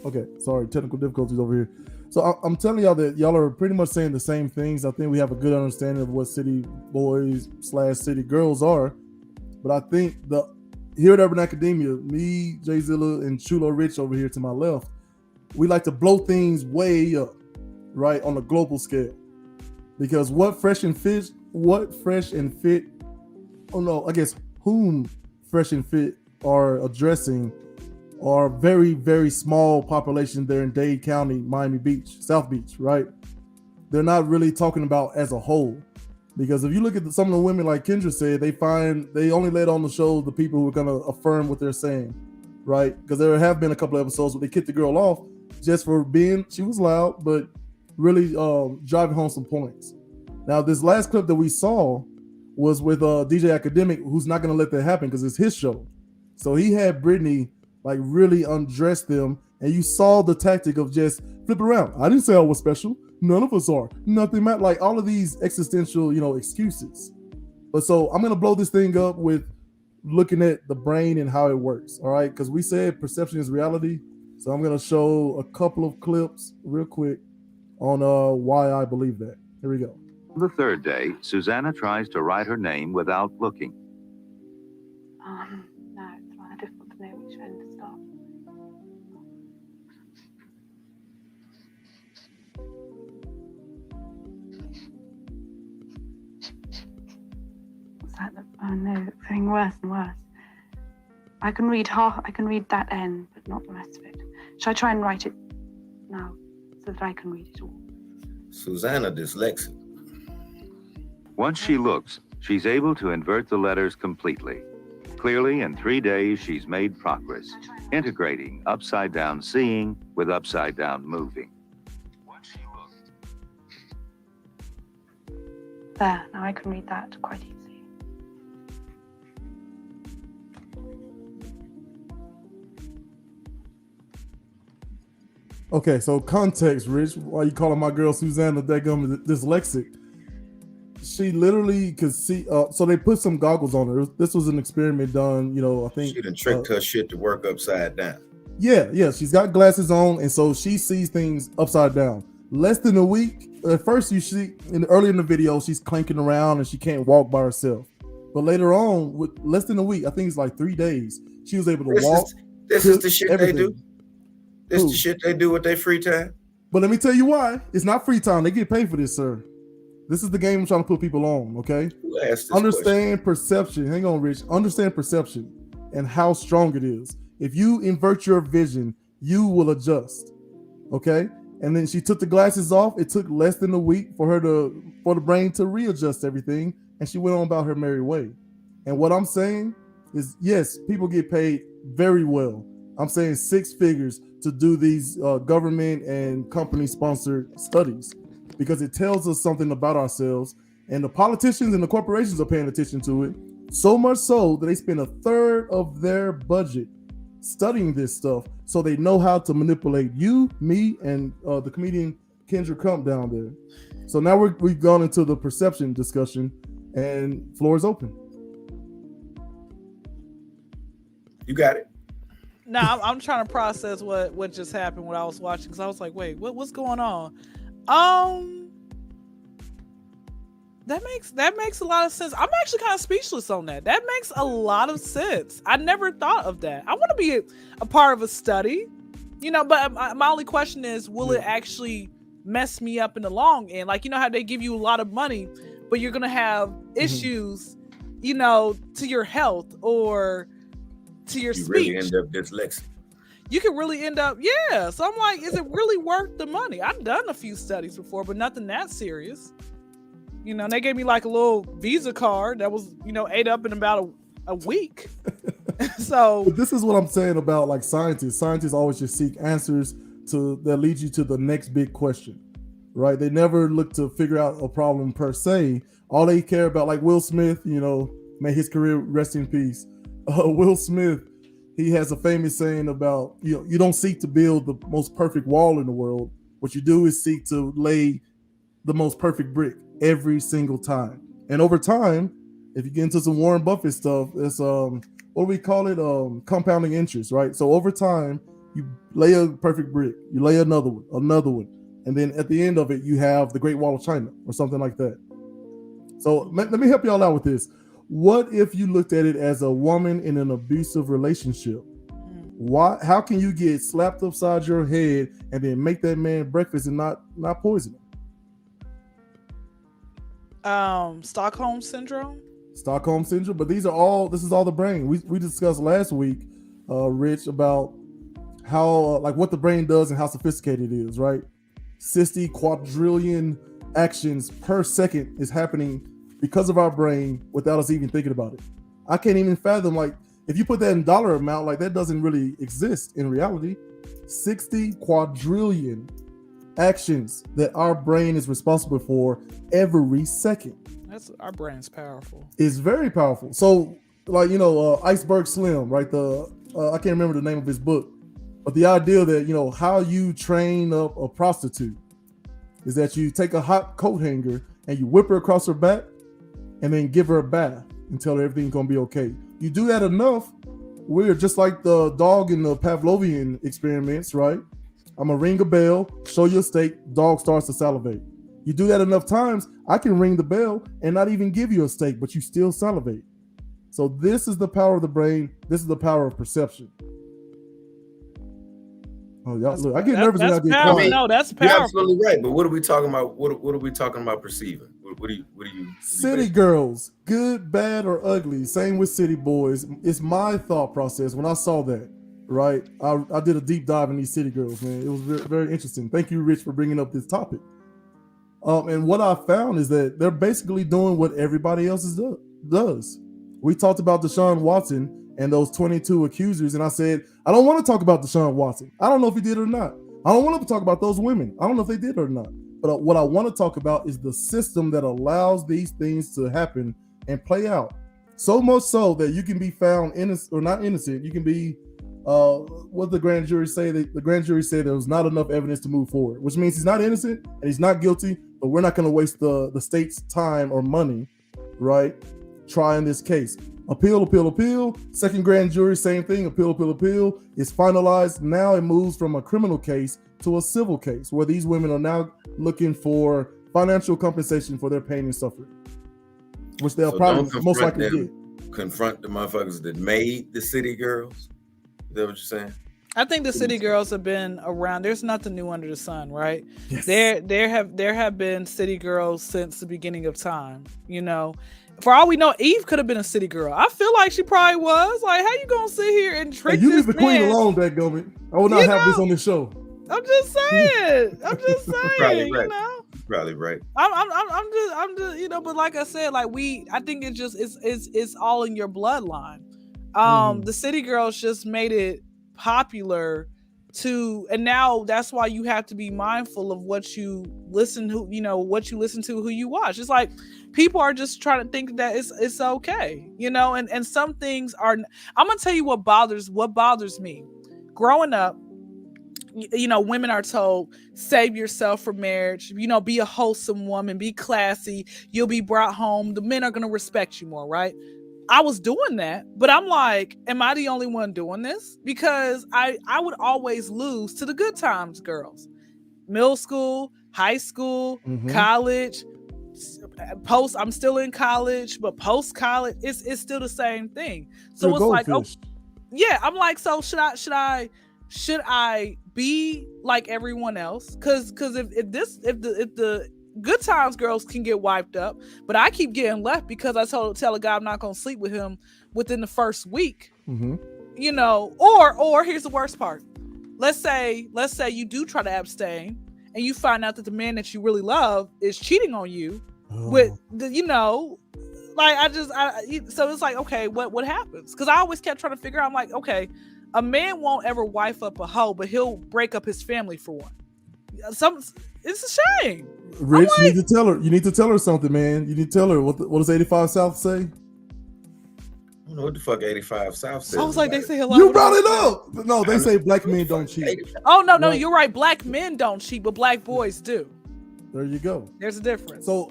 Okay, sorry, technical difficulties over here. So I'm telling y'all that y'all are pretty much saying the same things. I think we have a good understanding of what city boys / city girls are. But I think here at Urban Academia, me, Jay Zilla, and Chulo Rich over here to my left, we like to blow things way up, right, on a global scale. Because whom Fresh and Fit are addressing are very, very small population there in Dade County, Miami Beach, South Beach, right? They're not really talking about as a whole. Because if you look at some of the women, like Kyndra said, they only let on the show the people who are gonna affirm what they're saying, right? Because there have been a couple of episodes where they kicked the girl off just for she was loud, but really driving home some points. Now, this last clip that we saw was with DJ Academic, who's not gonna let that happen because it's his show. So he had Brittany like really undress them, and you saw the tactic of just flip around. I didn't say I was special. None of us are. Nothing matters. Like all of these existential, excuses. But so I'm gonna blow this thing up with looking at the brain and how it works. All right, because we said perception is reality. So I'm gonna show a couple of clips real quick on why I believe that. Here we go. The third day, Susanna tries to write her name without looking. No, it's rather difficult to know which end to start. What's that? Oh no, it's getting worse and worse. I can read that end, but not the rest of it. Shall I try and write it now so that I can read it all? Susanna dyslexic. Once she looks, she's able to invert the letters completely. Clearly, in 3 days, she's made progress, integrating upside-down seeing with upside-down moving. Once she looks. There, now I can read that quite easily. Okay, so context, Rich. Why you calling my girl Susanna dyslexic? She literally could see. So they put some goggles on her. This was an experiment done. I think She done tricked her shit to work upside down. Yeah. She's got glasses on, and so she sees things upside down. Less than a week. At first, you see, early in the video, she's clanking around and she can't walk by herself. But later on, with less than a week, I think it's like 3 days, she was able to walk. This is the shit everything. they do. This is the shit they do with their free time. But let me tell you why. It's not free time. They get paid for this, sir. This is the game I'm trying to put people on, okay? Who asked this Understand perception. Hang on, Rich. Understand perception and how strong it is. If you invert your vision, you will adjust, okay? And then she took the glasses off. It took less than a week for the brain to readjust everything, and she went on about her merry way. And what I'm saying is, yes, people get paid very well. I'm saying 6 figures to do these government and company-sponsored studies because it tells us something about ourselves, and the politicians and the corporations are paying attention to it, so much so that they spend 1/3 of their budget studying this stuff so they know how to manipulate you, me, and the comedian Kyndra Crump down there. So now we've gone into the perception discussion, and floor is open. You got it. No, I'm trying to process what just happened when I was watching, because I was like, wait, what's going on? That makes a lot of sense. I'm actually kind of speechless on that. That makes a lot of sense. I never thought of that. I want to be a part of a study, but my only question is, will it actually mess me up in the long end? Like, how they give you a lot of money, but you're gonna have issues, to your health or to your speech. You really end up dyslexic. You can really end up, yeah. So I'm like, is it really worth the money? I've done a few studies before, but nothing that serious. They gave me like a little Visa card that was, ate up in about a week. So but this is what I'm saying about like scientists. Scientists always just seek answers that lead you to the next big question, right? They never look to figure out a problem per se. All they care about, like Will Smith, may his career rest in peace. Will Smith, he has a famous saying about, you don't seek to build the most perfect wall in the world. What you do is seek to lay the most perfect brick every single time. And over time, if you get into some Warren Buffett stuff, it's what do we call it? Compounding interest, right? So over time, you lay a perfect brick, you lay another one, and then at the end of it, you have the Great Wall of China or something like that. So let me help y'all out with this. What if you looked at it as a woman in an abusive relationship? How can you get slapped upside your head and then make that man breakfast and not poison him? Stockholm syndrome. But this is all the brain. We discussed last week, Rich, about how what the brain does and how sophisticated it is, right? 60 quadrillion actions per second is happening because of our brain without us even thinking about it. I can't even fathom, like, if you put that in dollar amount, like that doesn't really exist in reality. 60 quadrillion actions that our brain is responsible for every second. That's our brain's powerful. It's very powerful. So, like, Iceberg Slim, right? I can't remember the name of his book, but the idea that, how you train up a prostitute is that you take a hot coat hanger and you whip her across her back and then give her a bath and tell her everything's gonna be okay. You do that enough, we're just like the dog in the Pavlovian experiments, right? I'm gonna ring a bell, show you a steak, dog starts to salivate. You do that enough times, I can ring the bell and not even give you a steak, but you still salivate. So this is the power of the brain. This is the power of perception. Oh, y'all, look, I get nervous when I get quiet. No, that's powerful. You're absolutely right. But what are we talking about? What are we talking about perceiving? What do you City girls, good, bad, or ugly. Same with city boys. It's my thought process when I saw that. Right, I did a deep dive in these city girls, man. It was very, very interesting. Thank you, Rich, for bringing up this topic. And what I found is that they're basically doing what everybody else does. We talked about Deshaun Watson and those 22 accusers, and I said, I don't want to talk about Deshaun Watson. I don't know if he did or not. I don't want to talk about those women. I don't know if they did or not. But what I want to talk about is the system that allows these things to happen and play out. So much so that you can be found innocent or not innocent. You can be, what the grand jury say? The grand jury said there was not enough evidence to move forward, which means he's not innocent and he's not guilty, but we're not going to waste the state's time or money, right, trying this case. Appeal. Second grand jury, same thing. Appeal. It's finalized. Now it moves from a criminal case to a civil case where these women are now looking for financial compensation for their pain and suffering, which they'll probably most likely get. Confront the motherfuckers that made the city girls. Is that what you're saying? I think the city girls have been around. There's nothing new under the sun, right? Yes. There have been city girls since the beginning of time. For all we know, Eve could have been a city girl. I feel like she probably was. Like, how you gonna sit here and trick Hey, you this leave the queen man? alone, dadgummit. I will not have this on the show. I'm just saying. Probably right. Probably right. I'm just, but like I said, like I think it's all in your bloodline. The city girls just made it popular and now that's why you have to be mindful of what you listen to, who you watch. It's like people are just trying to think that it's okay, and some things are. I'm gonna tell you what bothers me. Growing up, women are told, save yourself for marriage, be a wholesome woman, be classy, you'll be brought home, the men are going to respect you more, right? I was doing that, but I'm like, am I the only one doing this? Because I would always lose to the good times girls. Middle school, high school, college, I'm still in college, but post-college, it's still the same thing. So it's like, yeah, I'm like, so should I be like everyone else? Because if the good times girls can get wiped up, but I keep getting left because I tell a guy I'm not gonna sleep with him within the first week. Or here's the worst part. Let's say you do try to abstain and you find out that the man that you really love is cheating on you with the, so it's like, okay, what happens? Because I always kept trying to figure out, I'm like, okay, a man won't ever wife up a hoe, but he'll break up his family for one. It's a shame. Rich, you need to tell her. You need to tell her something, man. You need to tell her what does 85 South say? I don't know what the fuck 85 South says. I was like, they say hello. You brought it up. No, they say black men don't cheat. Oh no, you're right. Black men don't cheat, but black boys do. There you go. There's a difference. So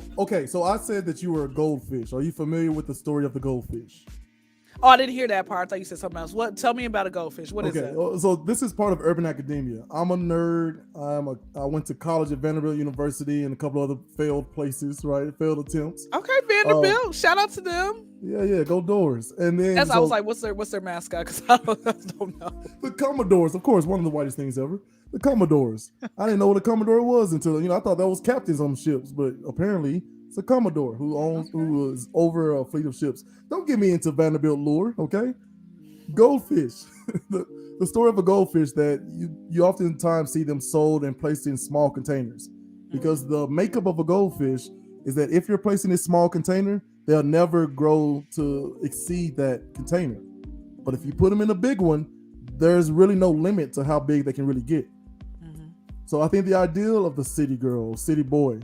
I said that you were a goldfish. Are you familiar with the story of the goldfish? Oh, I didn't hear that part. I thought you said something else. What? Tell me about a goldfish. What is that? So this is part of urban academia. I'm a nerd. I went to college at Vanderbilt University and a couple other failed places, right? Failed attempts. Okay, Vanderbilt. Shout out to them. Yeah, go Doors. And then I was like, what's their mascot? Because I don't know. The Commodores, of course, one of the whitest things ever. The Commodores. I didn't know what a Commodore was until I thought that was captains on ships, but apparently it's a Commodore who is over a fleet of ships. Don't get me into Vanderbilt lore, okay? Goldfish. the story of a goldfish that you oftentimes see them sold and placed in small containers because the makeup of a goldfish is that if you're placing this small container, they'll never grow to exceed that container. But if you put them in a big one, there's really no limit to how big they can really get. Mhm. So I think the ideal of the city girl, city boy,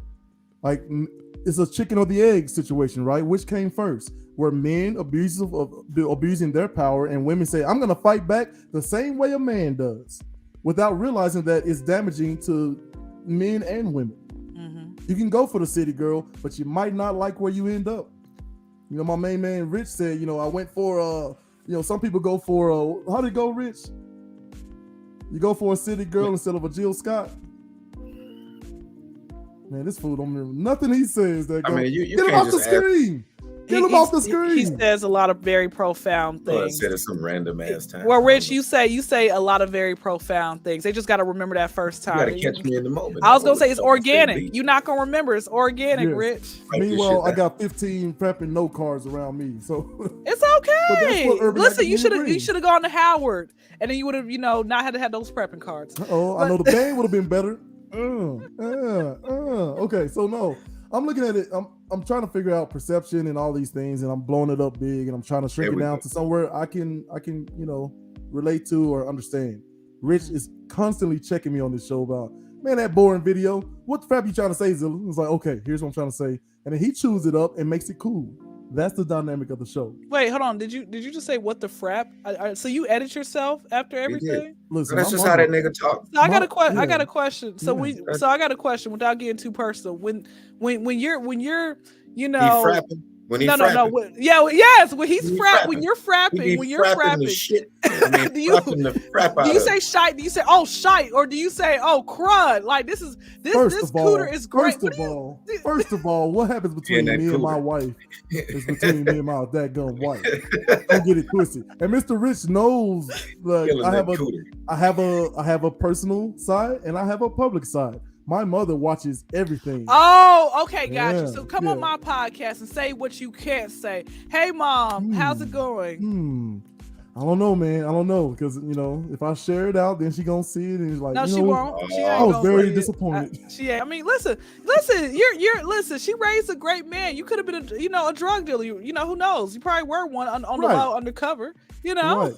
like it's a chicken or the egg situation, right? Which came first? Were men abusing their power and women say, I'm going to fight back the same way a man does, without realizing that it's damaging to men and women. Mhm. You can go for the city girl, but you might not like where you end up. You know, my main man Rich said, you know, I went for some people go for how did it go, Rich? You go for a city girl instead of a Jill Scott. Man, this fool don't remember nothing he says. That I mean, you get him can't off the just ask- screen. Get him off the screen. He says a lot of very profound Well, I things. said it some random ass time. Well, Rich, you say a lot of very profound things. They just got to remember that first You time. gotta catch me in the moment. I was gonna say it's Stay organic. deep. You're not gonna remember. It's organic, Yes. Rich. Write this Meanwhile, shit I down. got 15 prepping no cards around me. So It's that's okay. what Urban Listen, you Academy should have brings. gone to Howard, and then you would have, not had to have those prepping cards. I know the band would have been better. Okay, so no, I'm looking at it. I'm trying to figure out perception and all these things, and I'm blowing it up big, and I'm trying to shrink There it we down go. to somewhere I can relate to or understand. Rich is constantly checking me on this show about, man, that boring video. What the crap you trying to say, Zilla? It's like, okay, here's what I'm trying to say, and then he chews it up and makes it cool. That's the dynamic of the show. Wait, hold on. Did you just say what the frap? So you edit yourself after did. everything? Listen, That's I'm just how that humble. nigga talk. So I got a Yeah. I got a question. So Yeah. I got a question without getting too personal. When you're He frapping. When he no. frapping. Yes. When he's When he frapping, when frapping. you're He frapping, be when you're frapping the frapping, shit. I mean, do you frapping the frap out do you of say it. shite? Do you say shite, or do you say crud? Like this First this of all, cooter is great. First of all, what happens between that me and my cooter. wife is between me and my dadgum wife. Don't get it twisted. And Mr. Rich knows, like, Killing I that have cooter. I have a personal side and I have a public side. My mother watches everything. Oh, okay, got Yeah, you. So come on yeah. my podcast and say what you can't say. Hey, mom, how's it going? I don't know, man. I don't know, because if I share it out, then she gonna see it and it's like, No, she won't. She ain't I was gonna very see it. disappointed. She ain't. I mean, listen. Listen. She raised a great man. You could have been a drug dealer. Who knows? You probably were one on the Right. low undercover. Right.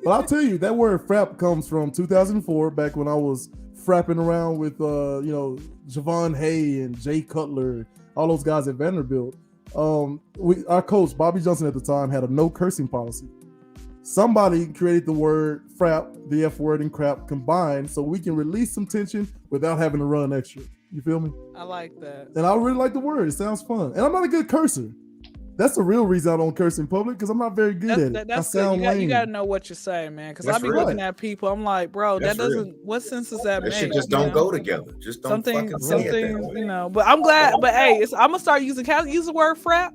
But I'll tell you, that word frap comes from 2004, back when I was frapping around with Javon Hay and Jay Cutler, all those guys at Vanderbilt. Our coach Bobby Johnson at the time had a no cursing policy. Somebody created the word frap, the F word and crap combined, so we can release some tension without having to run extra. You feel me? I like that. And I really like the word. It sounds fun. And I'm not a good cursor. That's the real reason I don't curse in public, because I'm not very good at it. That's I good. sound You lame. got to know what you're saying, man. Because I That's be right. looking at people. I'm like, bro, That's that doesn't. real. What sense does that That make? shit just don't go together. Just don't fucking say it that way. But I'm glad. But hey, I'm gonna start using. Can I use the word frap?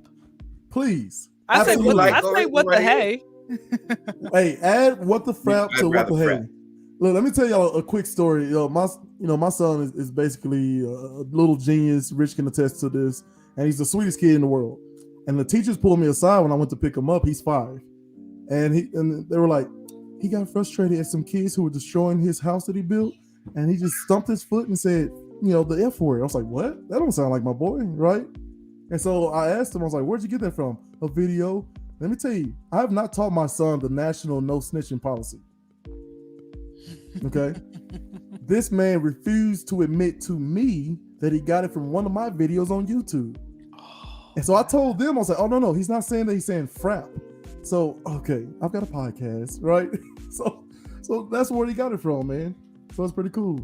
Please. I say Absolutely. what the hey. Hey, add what the frap I'd to what the rather hey. frap. Look, let me tell y'all a quick story. My son is basically a little genius. Rich can attest to this, and he's the sweetest kid in the world. And the teachers pulled me aside when I went to pick him up. He's 5, and they were like, he got frustrated at some kids who were destroying his house that he built, and he just stumped his foot and said, the F word. I was like, what? That don't sound like my boy, right? And so I asked him, I was like, where'd you get that from? A video. Let me tell you, I have not taught my son the national no snitching policy. Okay? This man refused to admit to me that he got it from one of my videos on YouTube. And so I told them, I was like, oh, no, he's not saying that, he's saying frap. So, okay, I've got a podcast, right? So that's where he got it from, man. So it's pretty cool.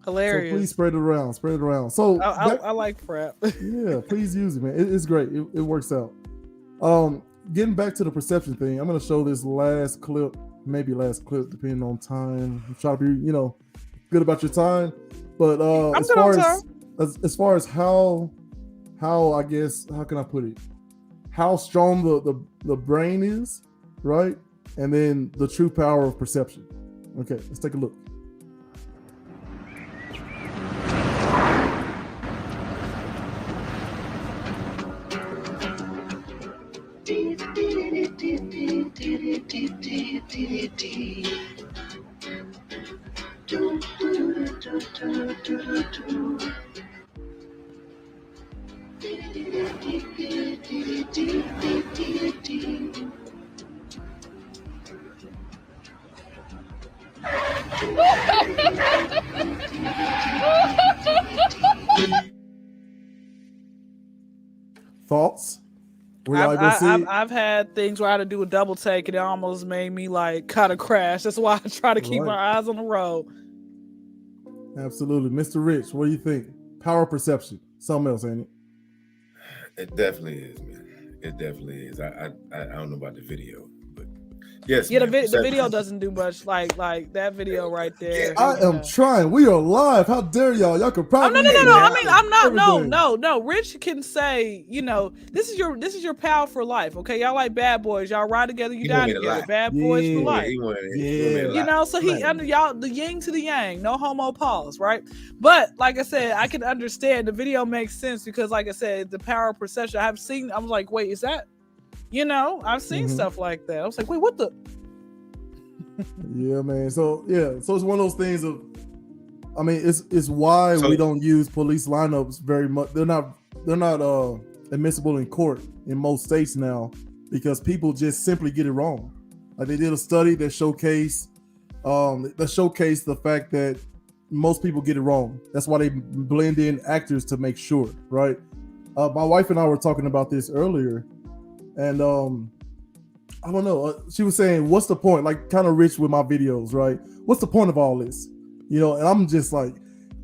Hilarious. So please spread it around. So I like frap. yeah, please use it, man. It's great. It works out. Getting back to the perception thing, I'm gonna show this last clip, depending on time. Try to be, good about your time. But as far as how I guess, how can I put it? How strong the brain is, right? And then the true power of perception. Okay, let's take a look. Thoughts? Were y'all able to see it? I've had things where I had to do a double take and it almost made me like kind of crash. That's why I try to keep my eyes on the road. Absolutely. Mr. Rich, what do you think? Power perception. Something else, ain't it? It definitely is, man. It definitely is. I don't know about the video, but yes. Yeah, man, the video doesn't do much. Like that video right there. I am trying. We are live. How dare y'all? Y'all could probably. No. I mean, I'm not. No. Rich can say, this is your pal for life. Okay, y'all like bad boys. Y'all ride together. You die together. Bad boys for life. So he under y'all the yin to the yang. No homo pause, right? But like I said, I can understand the video makes sense because, like I said, the power of perception. I'm like, wait, is that? I've seen stuff like that. I was like, wait, what the? Yeah, man. So it's one of those things of, I mean, it's why we don't use police lineups very much. They're not admissible in court in most states now because people just simply get it wrong. Like they did a study that showcased the fact that most people get it wrong. That's why they blend in actors to make sure, right? My wife and I were talking about this earlier, and I don't know. She was saying, "What's the point?" Like, kind of Rich with my videos, right? What's the point of all this? And I'm just like,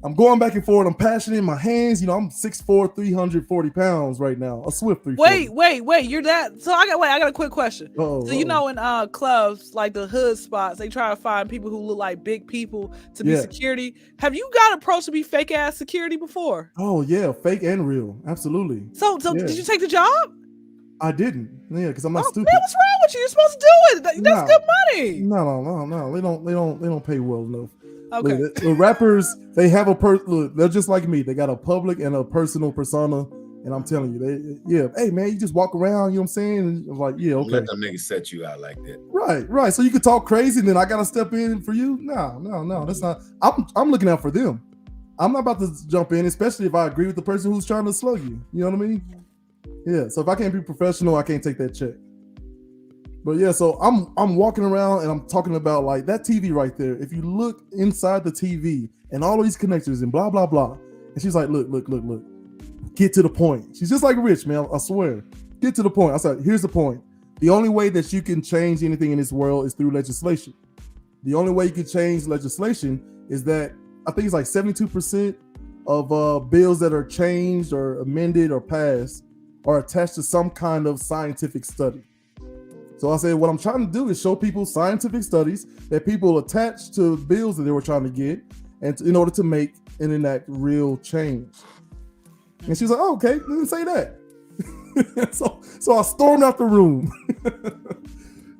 I'm going back and forth. I'm passionate in my hands. I'm 6'4", 340 pounds right now. A swift 340. Wait. You're that? So I got a quick question. In clubs like the hood spots, they try to find people who look like big people to be security. Have you got approached to be fake ass security before? Oh yeah, fake and real, absolutely. So did you take the job? I didn't. Yeah, because I'm not stupid. Man, what's wrong with you? You're supposed to do it. That's good money. No. They don't pay well enough. Okay. Look, the rappers, they have look, they're just like me. They got a public and a personal persona, and I'm telling you, hey man, you just walk around, you know what I'm saying? And I'm like, yeah, okay. Let them niggas set you out like that. Right. So you could talk crazy, and then I gotta step in for you? No, that's not. I'm looking out for them. I'm not about to jump in, especially if I agree with the person who's trying to slug you. You know what I mean? Yeah. So if I can't be professional, I can't take that check. But yeah, so I'm walking around and I'm talking about like that TV right there. If you look inside the TV and all of these connectors and blah blah blah, and she's like, look, get to the point. She's just like Rich, man. I swear, get to the point. I said, here's the point. The only way that you can change anything in this world is through legislation. The only way you can change legislation is that I think it's like 72% of bills that are changed or amended or passed are attached to some kind of scientific study. So I said, what I'm trying to do is show people scientific studies that people attach to bills that they were trying to get, and in order to make and enact real change. And she's like, oh, okay, didn't say that. so I stormed out the room.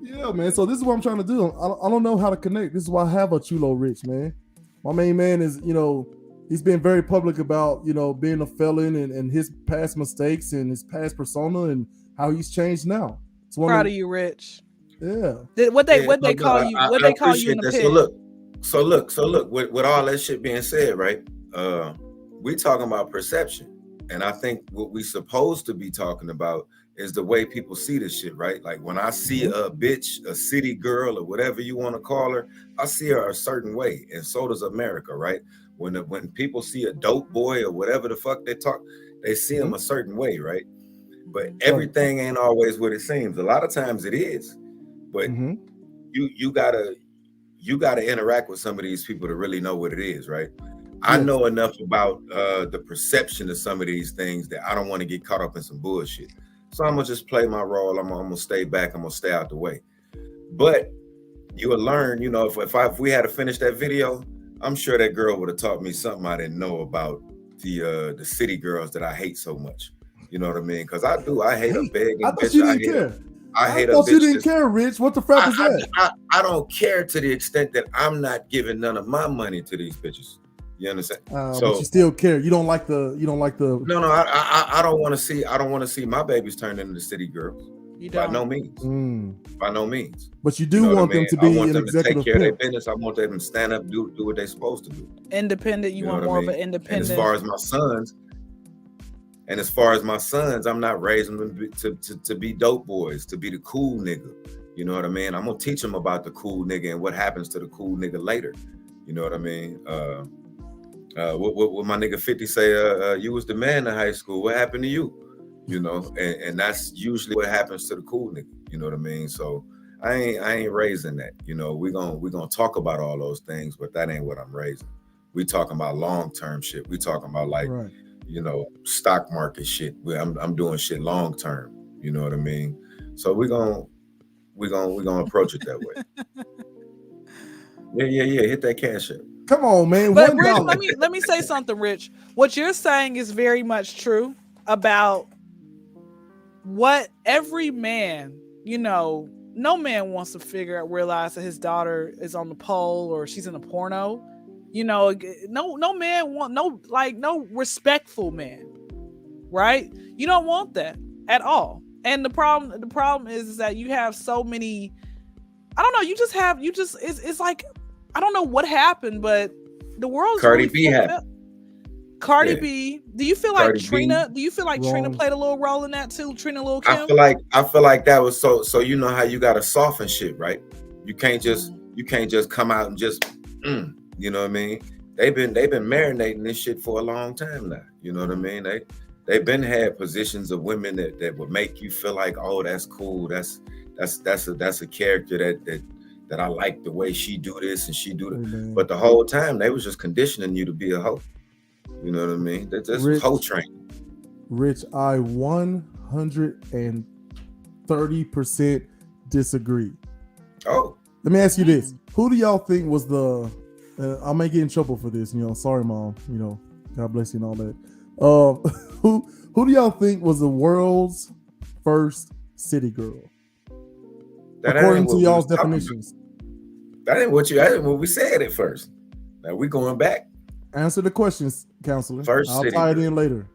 Yeah, man. So this is what I'm trying to do. I don't know how to connect. This is why I have a Chulo Rich, man. My main man is, he's been very public about, being a felon and his past mistakes and his past persona and how he's changed now. Proud of you, Rich. Yeah. What they call you in the pit. So look. With all that shit being said, right? We talking about perception, and I think what we supposed to be talking about is the way people see this shit, right? Like when I see a bitch, a city girl, or whatever you want to call her, I see her a certain way, and so does America, right? When people see a dope boy or whatever the fuck they see him a certain way, right? But everything ain't always what it seems. A lot of times it is, but you gotta interact with some of these people to really know what it is, right? I know enough about the perception of some of these things that I don't want to get caught up in some bullshit. So I'm gonna just play my role. I'm gonna stay back. I'm gonna stay out the way. But you will learn, if we had to finish that video, I'm sure that girl would have taught me something I didn't know about the city girls that I hate so much. You know what I mean? Because I hate a begging I thought bitch. You didn't care. I thought you didn't care, Rich. What the fuck is that? I don't care to the extent that I'm not giving none of my money to these bitches. You understand? But you still care. You don't like the. No. I don't want to see my babies turn into city girls. By no means. By no means. But you do want them to be an executive. To take care of their business. I want them to stand up, do what they're supposed to do. Independent. You want more of an independent. And as far as my sons, And as far as my sons, I'm not raising them to be dope boys, to be the cool nigga. You know what I mean? I'm gonna teach them about the cool nigga and what happens to the cool nigga later. You know what I mean? What my nigga 50 say? You was the man in high school. What happened to you? You know, and that's usually what happens to the cool nigga. You know what I mean? So I ain't raising that. You know, we gonna talk about all those things, but that ain't what I'm raising. We talking about long-term shit. We talking about like, you know, stock market shit. I'm doing shit long-term. You know what I mean? So we're gonna approach it that way. Yeah. Hit that cash up. Come on, man. But Rich, let me say something, Rich. What you're saying is very much true about what every man, you know, no man wants to realize that his daughter is on the pole or she's in a porno. You know, no man no respectful man, right? You don't want that at all. And the problem is that you have so many, I don't know, it's like, I don't know what happened, but the world's Cardi really B happened. Cardi B. Do you feel like Trina? Do you feel like Trina played a little role in that too? Trina, Lil Kim. I feel like that was so. You know how you gotta soften shit, right? You can't just come out and just, you know what I mean? They've been marinating this shit for a long time now. You know what I mean? They've been had positions of women that would make you feel like, oh, that's cool. That's a character that I like the way she do this and she do that. But the whole time they was just conditioning you to be a hoe. You know what I mean? That's just hoe training. Rich, I 130% disagree. Oh. Let me ask you this. Who do y'all think was the I may get in trouble for this, you know, sorry mom, you know, God bless you and all that. Who do y'all think was the world's first city girl? According to y'all's definitions. That ain't what we said at first. Now we going back. Answer the questions, counselor. First I'll city tie it girl. in later.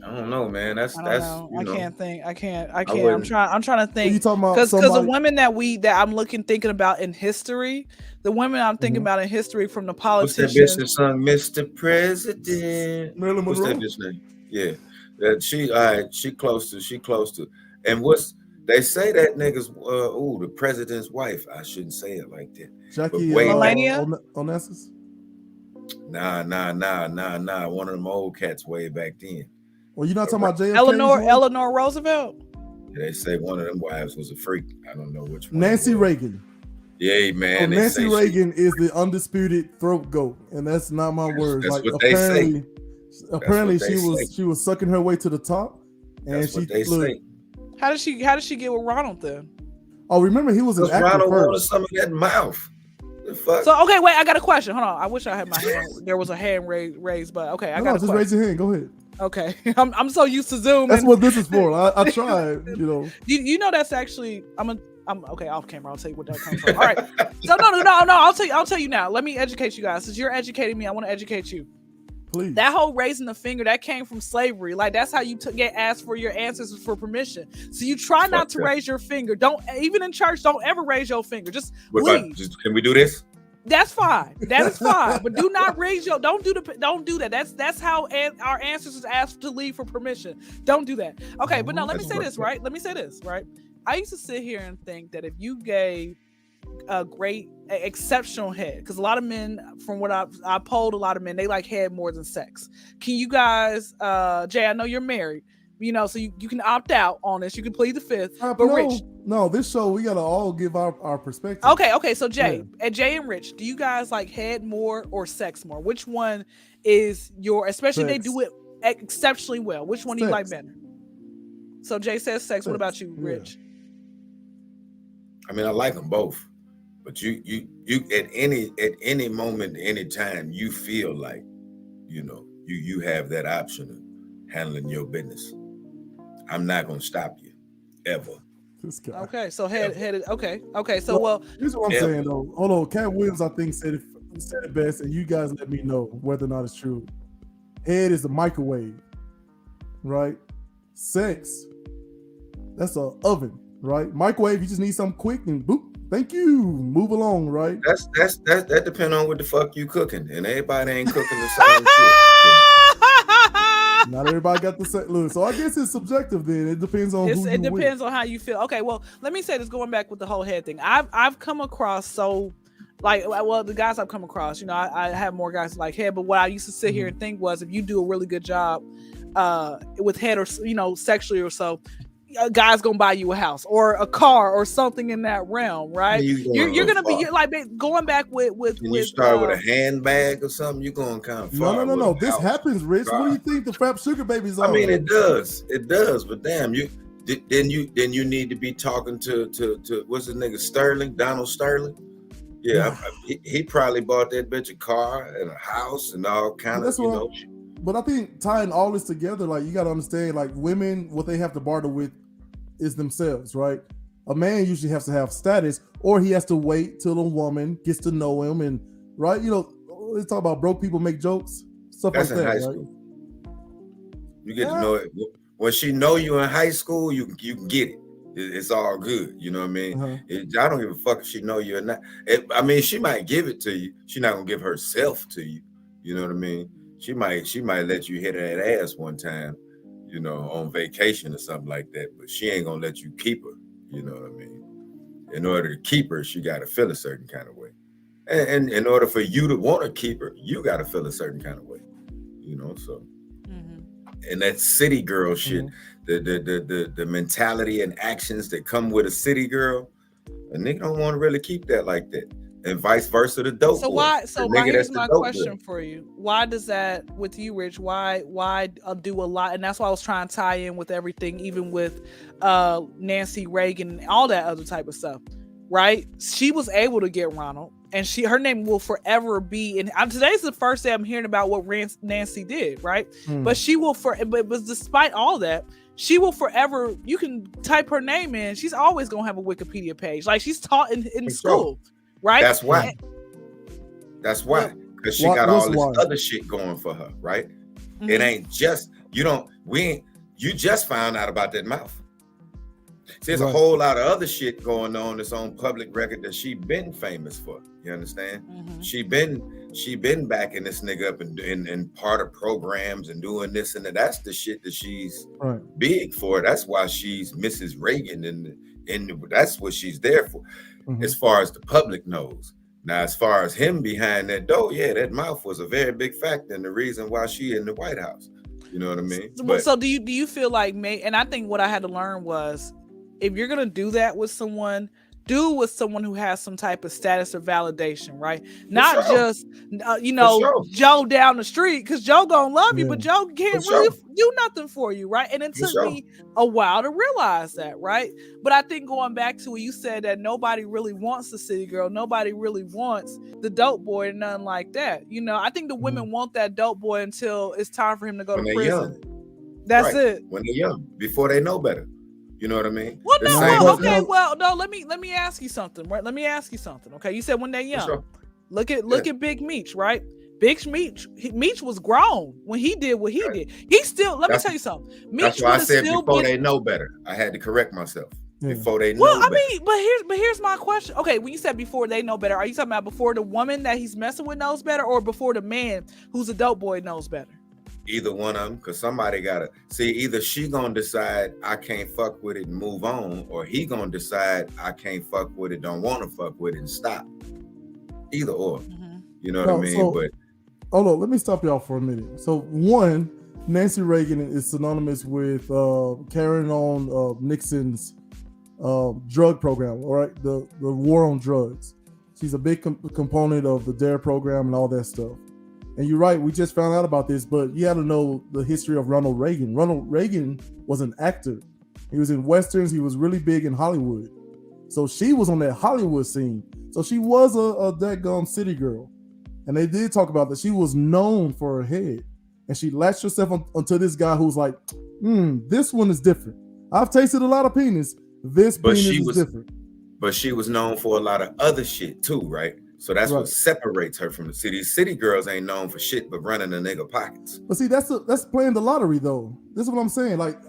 I don't know, man. I can't think. I can't. I'm trying to think. You talking about because the women that I'm thinking about in history, the women I'm thinking about in history from the politicians. What's that bitch that sung Mr. President? Marilyn What's Monroe? that bitch name? Yeah, she close to. And they say that nigga's the president's wife. I shouldn't say it like that. Jackie Melania? Onassis? Nah. One of them old cats way back then. Well, you're not talking about JFK? Eleanor Roosevelt? Yeah, they say one of them wives was a freak. I don't know which one. Nancy Reagan. Yeah, man. Nancy Reagan is the undisputed throat goat, and that's not my words. That's like what they say. Apparently, she was sucking her way to the top, and that's what they say. How did she get with Ronald then? Oh, remember he was an actor Ronald first. wanted some of that mouth. The fuck? So okay, wait, I got a question. Hold on, I wish I had my hand. There was a hand raised, but okay, I got a question. Just raise your hand. Go ahead. Okay, I'm so used to Zoom. That's what this is for. I tried, you know. You know that's actually I'm okay off camera. I'll tell you what that comes from. All right. So no. I'll tell you now. Let me educate you guys. Since you're educating me, I want to educate you. Please. That whole raising the finger that came from slavery. Like that's how you get asked for your ancestors for permission. So you try not to raise your finger. Don't even in church. Don't ever raise your finger. Just leave. Can we do this? That's fine. That is fine. But do not raise your. Don't do that. That's how our ancestors asked to leave for permission. Don't do that. Okay, but no. Let me say this, right? I used to sit here and think that if you gave a great, exceptional head, because a lot of men, from what I polled, a lot of men they like head more than sex. Can you guys, Jay? I know you're married. You know, so you can opt out on this. You can plead the fifth. But Rich, no, this show we gotta all give our perspective. Okay. So Jay, Jay and Rich, do you guys like head more or sex more? Which one is your? Especially sex. They do it exceptionally well. Which one do you like better? So Jay says sex. What about you, Rich? I mean, I like them both, but you at any moment, any time you feel like, you know, you have that option of handling your business. I'm not gonna stop you, ever. This guy. Okay, so headed. Okay. So well, here's what I'm saying though. Hold on, Cat Williams, I think said it best, and you guys let me know whether or not it's true. Head is a microwave, right? Sex, that's an oven, right? Microwave, you just need something quick and boop. Thank you. Move along, right? That depends on what the fuck you cooking, and everybody ain't cooking the same shit. Not everybody got the same look. So I guess it's subjective. Then it depends on who It you depends on how you feel. Okay, well, let me say this. Going back with the whole head thing, I've come across the guys I've come across. I have more guys like head, but what I used to sit here and think was, if you do a really good job with head or sexually or so, a guy's gonna buy you a house or a car or something in that realm, right? You're gonna be like going back with you start with a handbag or something, you're going kind of far. No. This happens, Rich. What do you think the Frap Sugar Babies are? I mean, it does, but damn, then you need to be talking to what's the nigga Sterling, Donald Sterling. Yeah, he probably bought that bitch a car and a house and all kind of But I think tying all this together, like, you got to understand, like, women, what they have to barter with is themselves, right? A man usually has to have status, or he has to wait till a woman gets to know him, and right, let's talk about broke people make jokes, stuff That's like in that. high school. You get to know it when she know you in high school. You can get it. It's all good. You know what I mean? I don't give a fuck if she know you or not. I mean, she might give it to you. She's not gonna give herself to you. You know what I mean? She might let you hit her that ass one time, on vacation or something like that, but she ain't gonna let you keep her. You know what I mean? In order to keep her, she gotta feel a certain kind of way. And in order for you to want to keep her, you gotta feel a certain kind of way. So and that city girl shit, the mentality and actions that come with a city girl, a nigga don't want to really keep that like that. And vice versa, the dope boy. Here's my question for you. Why does that with you, Rich? Why do a lot? And that's why I was trying to tie in with everything, even with Nancy Reagan and all that other type of stuff, right? She was able to get Ronald, and her name will forever be. And today's the first day I'm hearing about what Nancy did, right? But she will but despite all that, she will forever. You can type her name in. She's always gonna have a Wikipedia page, like she's taught in school. Right. That's why. Because she got all this other shit going for her, right? It ain't just you just found out about that mouth. See, there's a whole lot of other shit going on that's on public record that she been famous for. You understand? She been backing this nigga up and part of programs and doing this and that. That's the shit that she's big for. That's why she's Mrs. Reagan and that's what she's there for. As far as the public knows. Now, as far as him behind that door, that mouth was a very big factor and the reason why she in the White House. You know what I mean? So do you feel like, and I think what I had to learn was, if you're gonna do that with someone, do with someone who has some type of status or validation, right? Not just Joe down the street, because Joe gonna love you, but Joe can't really do nothing for you, right? And it took me a while to realize that, right? But I think going back to what you said, that nobody really wants the city girl, nobody really wants the dope boy, and nothing like that. I think the women want that dope boy until it's time for him to go to prison. Young. That's it. When they're young, before they know better. You know what I mean? Well, let me ask you something, right? Let me ask you something. Okay, you said when they're young. Sure. Look at Big Meech, right? Big Meech was grown when he did what he did. He still, let me tell you something. That's why I said before they know better. I had to correct myself. Before they know better. But here's my question. Okay, when you said before they know better, are you talking about before the woman that he's messing with knows better, or before the man who's a dope boy knows better? Either one of them, because somebody gotta see. Either she gonna decide I can't fuck with it and move on, or he gonna decide I can't fuck with it, don't want to fuck with it and stop. Either or, you know what I mean? But hold on, let me stop y'all for a minute. So one, Nancy Reagan is synonymous with carrying on Nixon's drug program. All right, the war on drugs. She's a big component of the DARE program and all that stuff. And you're right, we just found out about this, but you got to know the history of Ronald Reagan. Ronald Reagan was an actor. He was in Westerns. He was really big in Hollywood. So she was on that Hollywood scene. So she was a dadgum city girl. And they did talk about that. She was known for her head. And she latched herself onto this guy who's like, this one is different. I've tasted a lot of penis. This penis is different. But she was known for a lot of other shit too, right? So that's what separates her from the city. City girls ain't known for shit but running the nigga pockets. But see, that's playing the lottery though. This is what I'm saying. Like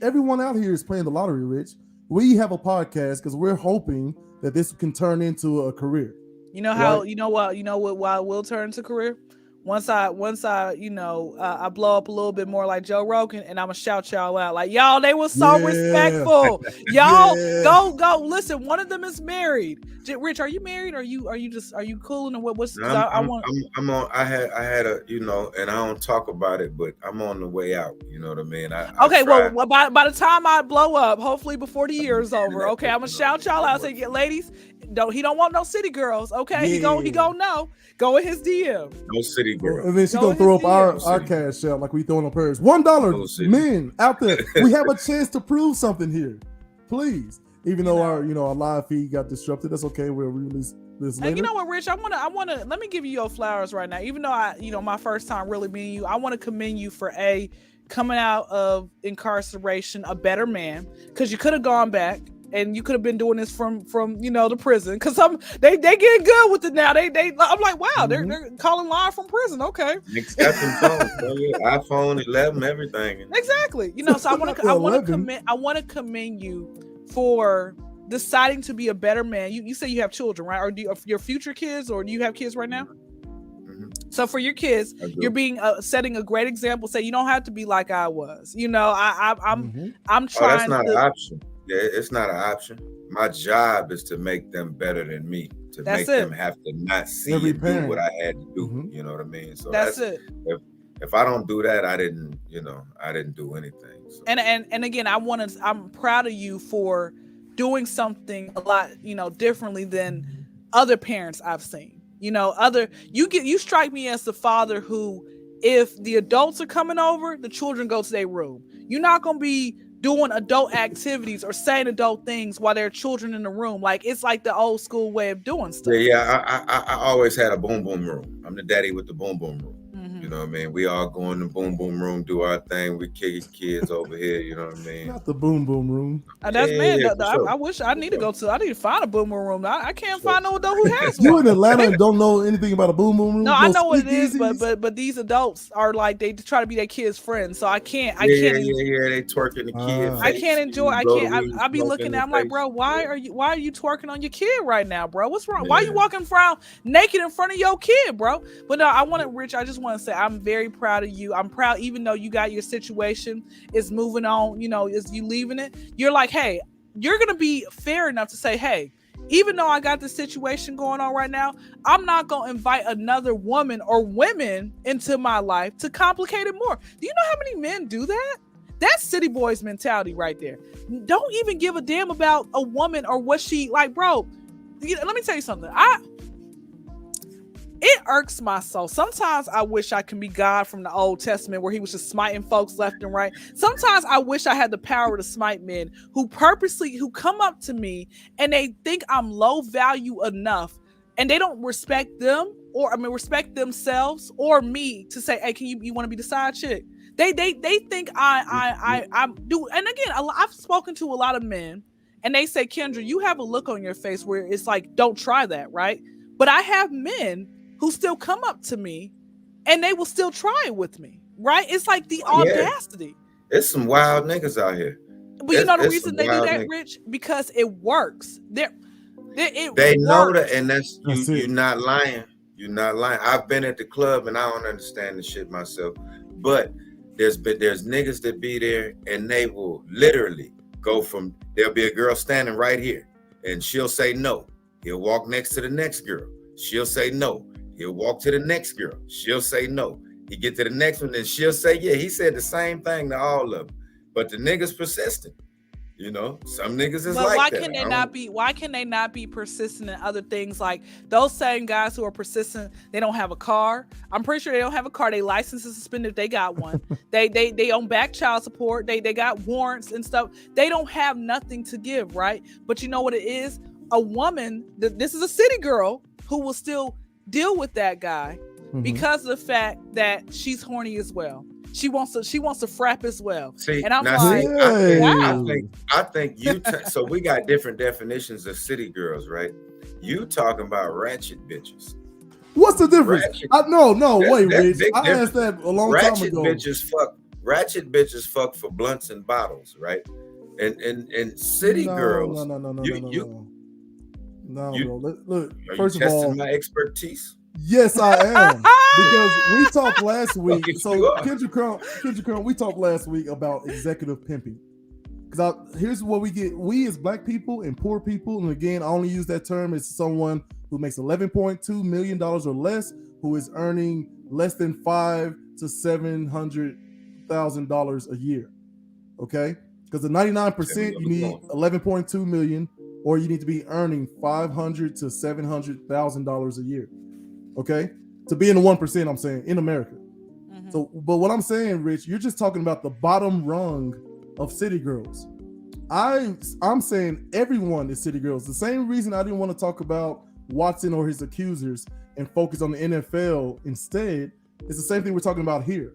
everyone out here is playing the lottery, Rich. We have a podcast because we're hoping that this can turn into a career. You know how? Right? You know what? Why it will turn into a career? Once I, you know, I blow up a little bit more like Joe Rogan, and I'm gonna shout y'all out like, y'all, they were so respectful. Y'all go listen. One of them is married. Rich, are you married? Are you cooling or what? What's I want? I'm on. I had a, you know, and I don't talk about it, but I'm on the way out. You know what I mean? Okay, well, by the time I blow up, hopefully before the year is over, okay, I'm gonna shout y'all out. Say, ladies, he don't want no city girls. Okay, he gonna know. Go in his DM. No city girl. And then she's gonna throw up our cash out like we throwing up hers. $1, men out there. We have a chance to prove something here. Please. Even though our live feed got disrupted, that's okay. We'll release this later. And you know what, Rich? I wanna let me give you your flowers right now. Even though my first time really meeting you, I want to commend you for coming out of incarceration a better man, because you could have gone back. And you could have been doing this from the prison, because they getting good with it now. I'm like, wow, they're calling live from prison. Okay, got them phones, iPhone 11, everything. Exactly. So I want to commend you for deciding to be a better man. You say you have children, right? Or do your future kids, or do you have kids right now? Mm-hmm. So for your kids, you're being setting a great example. Say you don't have to be like I was. I'm trying. Oh, that's not an option. Yeah, it's not an option. My job is to make them better than me, to make them have to not see you do what I had to do. Mm-hmm. You know what I mean? So that's it. If I don't do that, I didn't do anything. So. And again, I'm proud of you for doing something a lot, differently than other parents I've seen. You strike me as the father who, if the adults are coming over, the children go to their room. You're not gonna be doing adult activities or saying adult things while there are children in the room. Like, it's like the old school way of doing stuff. Yeah, I always had a boom boom room. I'm the daddy with the boom boom room. Mm-hmm. You know what I mean? We all go in the boom boom room, do our thing. We kick kids over here. You know what I mean? Not the boom boom room. That's I wish I need to find a boom boom room. I can't find no adult who has one. You in Atlanta and don't know anything about a boom boom room? No, I know what it is, but these adults are like, they try to be their kids' friends. So I can't. They twerking the kids. I can't enjoy. I'll be looking at. I'm like, bro, why are you twerking on your kid right now, bro? What's wrong? Yeah. Why are you walking around naked in front of your kid, bro? But no, Rich, I just want to say I'm very proud of you. I'm proud, even though you got your situation is moving on, is you leaving it. You're like, hey, you're gonna be fair enough to say, hey, even though I got this situation going on right now, I'm not gonna invite another woman or women into my life to complicate it more. Do you know how many men do that? That's city boys mentality right there. Don't even give a damn about a woman or what she like, bro. Let me tell you something. It irks my soul. Sometimes I wish I can be God from the Old Testament, where he was just smiting folks left and right. Sometimes I wish I had the power to smite men who come up to me and they think I'm low value enough, and they don't respect them respect themselves or me to say, hey, can you want to be the side chick? They think I do. And again, I've spoken to a lot of men, and they say, Kyndra, you have a look on your face where it's like, don't try that, right? But I have men who still come up to me and they will still try it with me, right? It's like the audacity. It's some wild niggas out here. But you know the reason they do that, Rich? Because it works. They know that, and you're not lying. You're not lying. I've been at the club and I don't understand the shit myself. But there's niggas that be there and they will literally go from, there'll be a girl standing right here and she'll say no. He'll walk next to the next girl. She'll say no. He'll walk to the next girl. She'll say no. He get to the next one, and she'll say, yeah, he said the same thing to all of them. But the niggas persistent. Some niggas is like why that. Why can they not be persistent in other things? Like those same guys who are persistent, they don't have a car. I'm pretty sure they don't have a car. They license is suspended if they got one. they own back child support. They got warrants and stuff. They don't have nothing to give, right? But you know what it is? A woman, this is a city girl who will still deal with that guy because of the fact that she's horny as well. She wants to frap as well. See, and I'm I think you. So we got different definitions of city girls, right? You talking about ratchet bitches? What's the difference? Wait, Rich. I asked that a long time ago. Ratchet bitches fuck for blunts and bottles, right? And city girls. No, bro. Look, are first you of all, testing my expertise? Yes, I am. Because we talked last week. Yes, So you are. Kyndra Crump, we talked last week about executive pimping. Because here's what we get. We as black people and poor people, and again, I only use that term as someone who makes $11.2 million or less, who is earning less than $500,000 to $700,000 a year. Okay? Because the 99%, you need 11.2 million, or you need to be earning $500,000 to $700,000 a year. Okay? To be in the 1%, I'm saying, in America. Mhm. So, but what I'm saying, Rich, you're just talking about the bottom rung of city girls. I'm saying everyone is city girls. The same reason I didn't want to talk about Watson or his accusers and focus on the NFL instead, it's the same thing we're talking about here.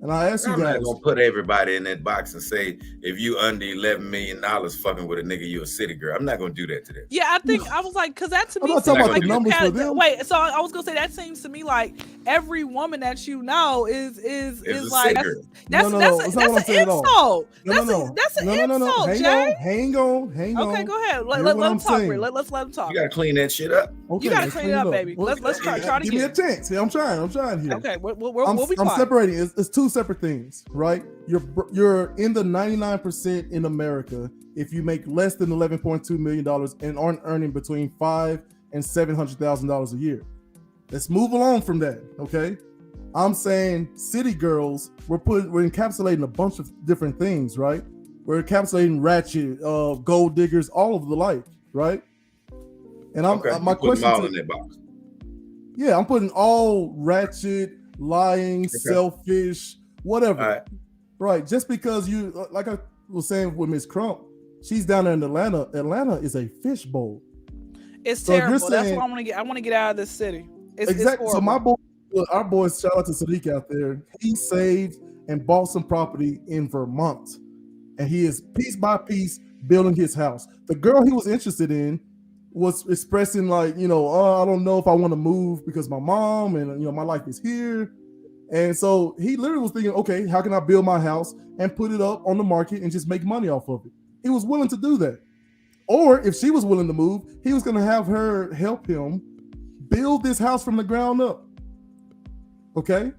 And I asked you I'm guys, not gonna put everybody in that box and say if you under $11 million fucking with a nigga, you a city girl. I'm not gonna do that to them. Yeah, I think I was like, because that to I'm me not seems talking about like the you numbers for had, them. wait. So I was gonna say that seems to me like every woman that you know is It's a like city girl. that's No, that's that's not what I'm an saying at all. insult. No. That's an insult, Jay. Hang on. Okay, go ahead. Here's Let what I'm him talk. saying. Rick. Let's let him talk. You gotta clean that shit up. Okay, You gotta let's clean it up, baby. Well, Let's try to give me a get. chance. Yeah, I'm trying here. Okay, we'll be I'm quiet. separating. It's two separate things, right? You're in the 99% in America if you make less than $11.2 million and aren't earning between $500,000 and $700,000 a year. Let's move along from that, okay? I'm saying city girls, we're encapsulating a bunch of different things, right? We're encapsulating ratchet, gold diggers, all of the like, right? And my question all in that box. Yeah, I'm putting all ratchet, lying, selfish, whatever. All right. Right, just because you, like I was saying with Miss Crump, she's down there in Atlanta. Atlanta is a fishbowl. It's So if you're terrible. That's saying- why I want to get out of this city. It's Exactly. So horrible. our boys, shout out to Sadiq out there. He saved and bought some property in Vermont, and he is piece by piece building his house. The girl he was interested in was expressing like, I don't know if I want to move because my mom and my life is here. And so he literally was thinking, okay, how can I build my house and put it up on the market and just make money off of it? He was willing to do that. Or if she was willing to move, he was going to have her help him build this house from the ground up. Okay?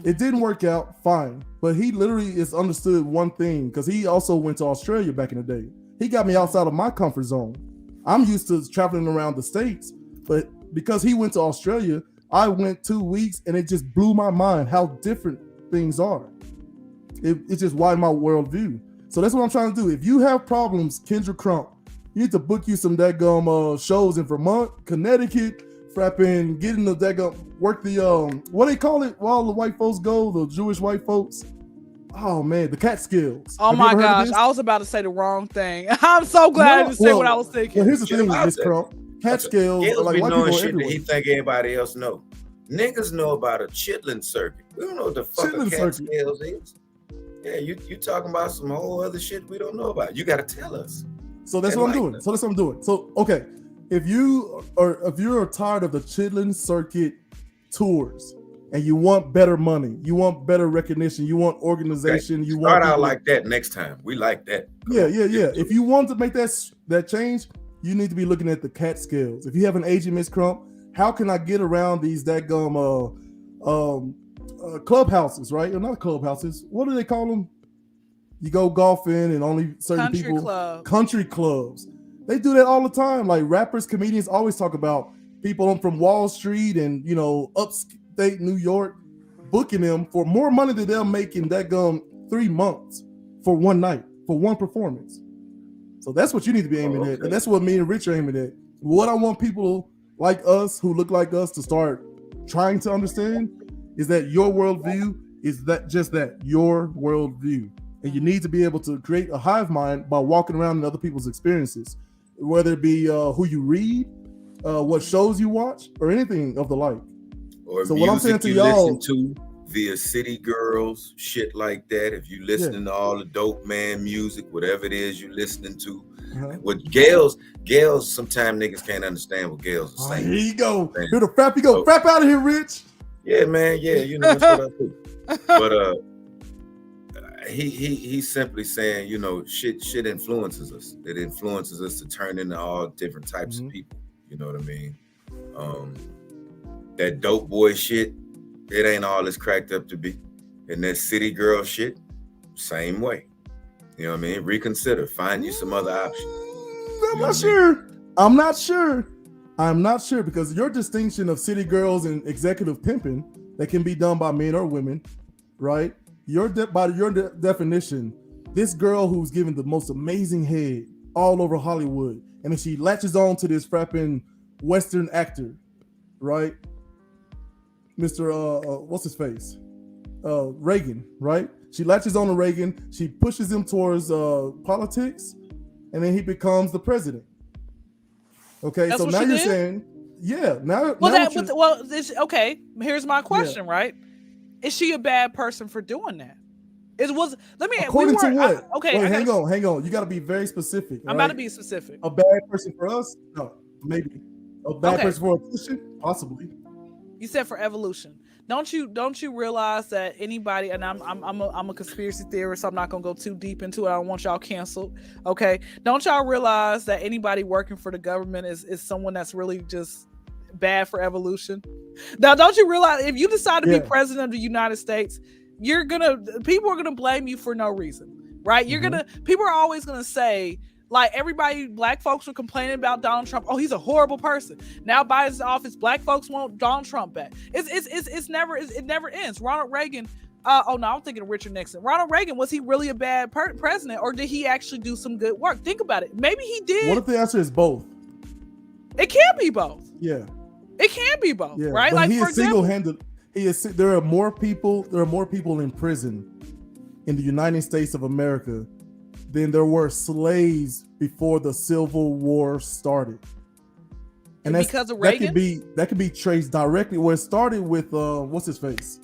It didn't work out, fine. But he literally is understood one thing, because he also went to Australia back in the day. He got me outside of my comfort zone. I'm used to traveling around the States, but because he went to Australia, I went 2 weeks and it just blew my mind how different things are. It just widened my worldview. So that's what I'm trying to do. If you have problems, Kyndra Crump, you need to book you some daggum shows in Vermont, Connecticut, frapping, getting the daggum, work the, what they call it, where all the white folks go, the Jewish white folks. Oh man, the Catskills. Oh Have you my ever heard of gosh, this? I was about to say the wrong thing. I'm so glad I didn't say what I was thinking. Well, here's the thing, Miss Crump. Catskills are Gales like be white knowing people shit that everywhere. he think everybody else know. Niggas know about a chitlin circuit. We don't know what the fuck a Chitlin circuit. Catskills is. Yeah, you talking about some whole other shit we don't know about. You gotta tell us. So that's what I'm doing. So okay, if you're tired of the Chitlin Circuit tours and you want better money, you want better recognition, you want organization, you want Start out people- like that next time. We like that. Come Yeah. on, get to If it. you want to make that change, you need to be looking at the Catskills. If you have an agent, Miss Crump, how can I get around these daggum clubhouses, right? Or not clubhouses. What do they call them? You go golfing and only certain Country people. club. Country clubs. They do that all the time. Like rappers, comedians always talk about people from Wall Street and upstate New York booking them for more money than they'll make in daggum 3 months for one night, for one performance. So that's what you need to be aiming at. And that's what me and Rich are aiming at. What I want people like us who look like us to start trying to understand is that your worldview is your worldview. And you need to be able to create a hive mind by walking around in other people's experiences, whether it be who you read, what shows you watch, or anything of the like. Or So what I'm saying to you y'all- listen to via City Girls, shit like that. If you listening to all the dope man music, whatever it is you listening to. With Gales, sometimes niggas can't understand what Gales is saying. Here you go. Here the frap you go. Frap out of here, Rich. Yeah, man. Yeah, that's what I do. But he's simply saying, shit influences us. It influences us to turn into all different types of people. You know what I mean? That dope boy shit, it ain't all it's cracked up to be. And that city girl shit, same way. You know what I mean? Reconsider. Find you some other options. I'm not sure. I'm not sure because your distinction of city girls and executive pimping that can be done by men or women, right? By your definition, this girl who's given the most amazing head all over Hollywood, and then she latches on to this frapping Western actor, right? Mr. What's his face? Reagan, right? She latches on to Reagan. She pushes him towards politics, and then he becomes the president. Okay, That's so what now she you're did? saying, yeah. Now, okay. Here's my question, right? Is she a bad person for doing that? According to what? Okay, wait, hang on. You got to be very specific. I'm about to be specific. A bad person for us? No, maybe. A bad person for a Christian? Possibly. You said for evolution. Don't you realize that anybody, and I'm a conspiracy theorist, so I'm not gonna go too deep into it. I don't want y'all canceled. Okay. Don't y'all realize that anybody working for the government is someone that's really just bad for evolution? Now, don't you realize if you decide to be president of the United States, people are gonna blame you for no reason, right? People are always gonna say, like, black folks were complaining about Donald Trump. Oh, he's a horrible person. Now Biden's in office, black folks want Donald Trump back. It never ends. Ronald Reagan. I'm thinking of Richard Nixon. Ronald Reagan, was he really a bad president, or did he actually do some good work? Think about it. Maybe he did. What if the answer is both? It can be both. Yeah. It can be both. Yeah. Right. But like, he for is single-handed. There are more people in prison in the United States of America than there were slaves before the Civil War started. And that's because of Reagan? That could be traced directly where it started with what's his face?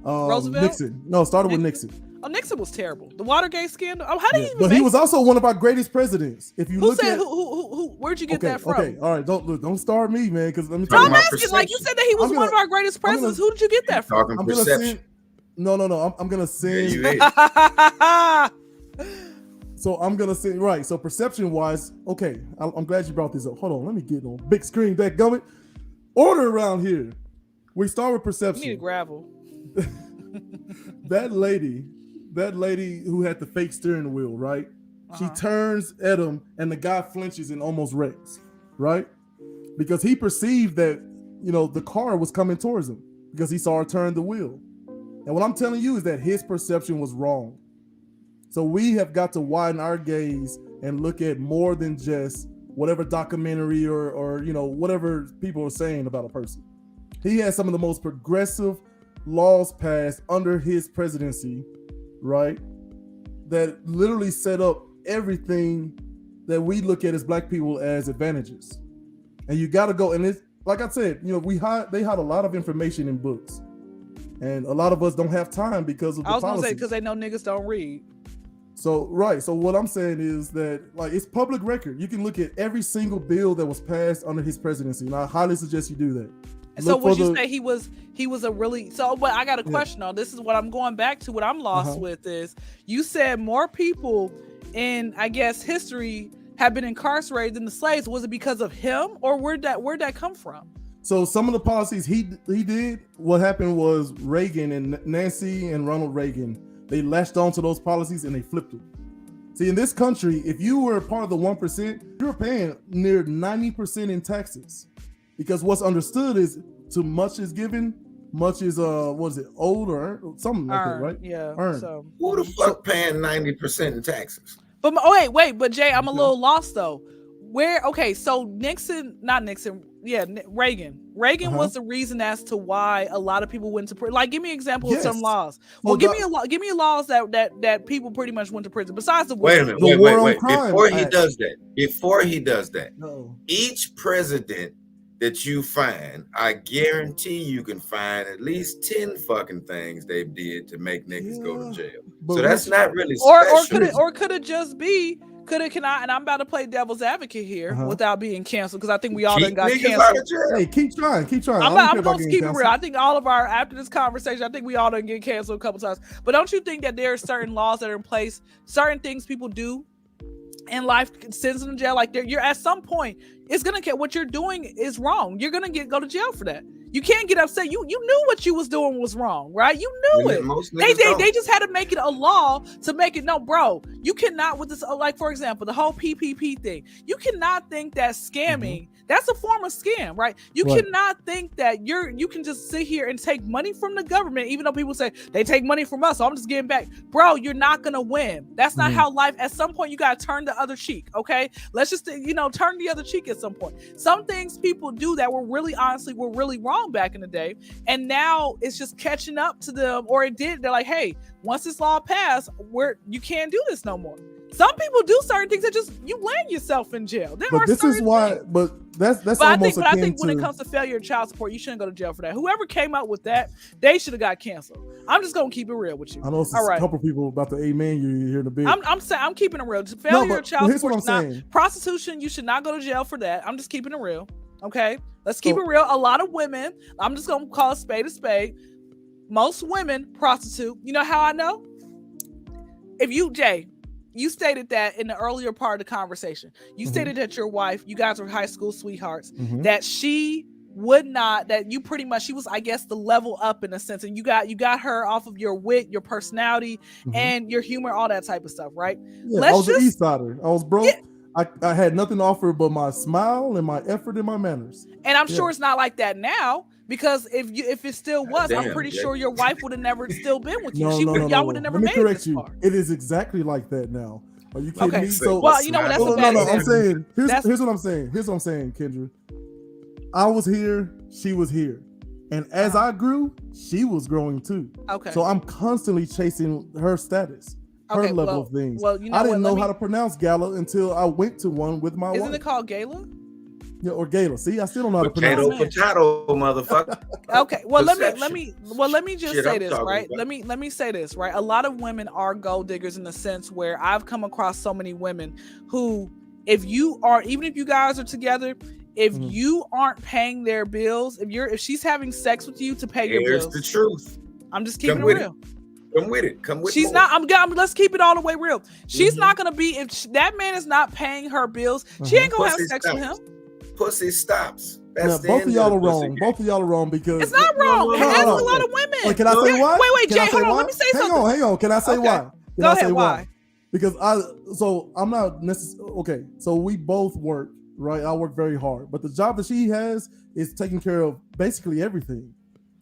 Roosevelt? Nixon. No, it started with Nixon. Oh, Nixon was terrible. The Watergate scandal. Oh, how did he even But he was also one of our greatest presidents. If you who where'd you get that from? Okay, all right, don't start me, man, because let me tell you. I'm asking, like, you said that he was one of our greatest presidents. Who did you get that from? I'm gonna send. No. I'm gonna send. So I'm gonna say, right. So perception-wise, okay. I'm glad you brought this up. Hold on, let me get on big screen. That gummit. Order around here. We start with perception. You need gravel. That lady who had the fake steering wheel, right? She turns at him, and the guy flinches and almost wrecks, right? Because he perceived that the car was coming towards him because he saw her turn the wheel. And what I'm telling you is that his perception was wrong. So we have got to widen our gaze and look at more than just whatever documentary or whatever people are saying about a person. He had some of the most progressive laws passed under his presidency, right? That literally set up everything that we look at as black people as advantages. And you got to go, and it's like I said, they hide a lot of information in books, and a lot of us don't have time because of the policies. I was gonna say because they know niggas don't read. So right. So what I'm saying is that, like, it's public record. You can look at every single bill that was passed under his presidency, and I highly suggest you do that. So would you say he was a really, so, but I got a question though. This is what I'm going back to. What I'm lost with is, you said more people in, I guess, history have been incarcerated than the slaves. Was it because of him, or where'd that come from? So some of the policies he did, what happened was Reagan and Nancy and Ronald Reagan, they latched onto those policies and they flipped them. See, in this country, if you were part of the 1%, you were paying near 90% in taxes. Because what's understood is too much is given, much is owed or something like that, right? Yeah. Earned. So who the fuck paying 90% in taxes? But but Jay, I'm a little lost though. So Reagan was the reason as to why a lot of people went to prison. Like, give me an example of some laws. Well, give me laws that people pretty much went to prison. Besides the wait a minute, wait. Before he does that, each president that you find, I guarantee you can find at least 10 fucking things they did to make niggas go to jail. So that's not really special. Or could it just be? And I'm about to play devil's advocate here without being canceled, because I think we all done got canceled. Hey, keep trying. I'm going to keep it real. I think after this conversation, I think we all done get canceled a couple times. But don't you think that there are certain laws that are in place, certain things people do in life sends them to jail? Like, you're at some point, it's gonna get, what you're doing is wrong. You're gonna go to jail for that. You can't get upset. You knew what you was doing was wrong, right? You knew it. They just had to make it a law to make it. No, bro, you cannot with this. Like, for example, the whole PPP thing. You cannot think that scamming. That's a form of scam, right? You cannot think that you can just sit here and take money from the government, even though people say they take money from us, so I'm just getting back. Bro, you're not gonna win. That's not how life. At some point, you gotta turn the other cheek. Okay, let's just turn the other cheek at some point. Some things people do that were really wrong back in the day, and now it's just catching up to them, or it did. They're like, hey, once this law passed, you can't do this no more. Some people do certain things that just you land yourself in jail. But this is why. But that's almost. I think when it comes to failure of child support, you shouldn't go to jail for that. Whoever came up with that, they should have got canceled. I'm just gonna keep it real with you. I know it's a couple people about the amen you hear in a bit. I'm saying I'm keeping it real. Failure of child support is not prostitution. You should not go to jail for that. I'm just keeping it real. Okay, let's keep it real. A lot of women. I'm just gonna call a spade a spade. Most women prostitute. You know how I know? If you stated that in the earlier part of the conversation. You stated that your wife, you guys were high school sweethearts, that she would not, that you pretty much, she was, I guess, the level up in a sense. And you got her off of your wit, your personality, and your humor, all that type of stuff, right? Yeah, I was an East Sider. I was broke. Yeah. I had nothing to offer but my smile and my effort and my manners. And I'm sure it's not like that now. Because if it still was, I'm pretty sure your wife would have never still been with you. Y'all would have never made it this far. It is exactly like that now. Are you kidding me? So, well, you know what? That's a bad example. I'm saying here's what I'm saying. Here's what I'm saying, Kyndra. I was here, she was here, and as I grew, she was growing too. Okay. So I'm constantly chasing her status, her level of things. Well, I didn't know how to pronounce gala until I went to one with my wife. Isn't it called gala? Yeah, or gala. See, I still don't know how to pronounce it. Potato, motherfucker. Okay. Well, let me just say this, right? Let me say this, right? A lot of women are gold diggers in the sense where I've come across so many women who, even if you guys are together, if you aren't paying their bills, if she's having sex with you to pay your bills, here's the truth. I'm just keeping it real. Come with it. Come with it. She's not. Let's keep it all the way real. She's not gonna be if that man is not paying her bills. She ain't gonna have sex with him. Pussy stops. Both of y'all are wrong. Both of y'all are wrong because it's not wrong. Ask a lot of women. Like, can I say why? Wait, Jay, hold on. Let me say something. Hang on. Can I say why? Go ahead. Why? Because I'm not necessarily okay. So we both work, right? I work very hard, but the job that she has is taking care of basically everything.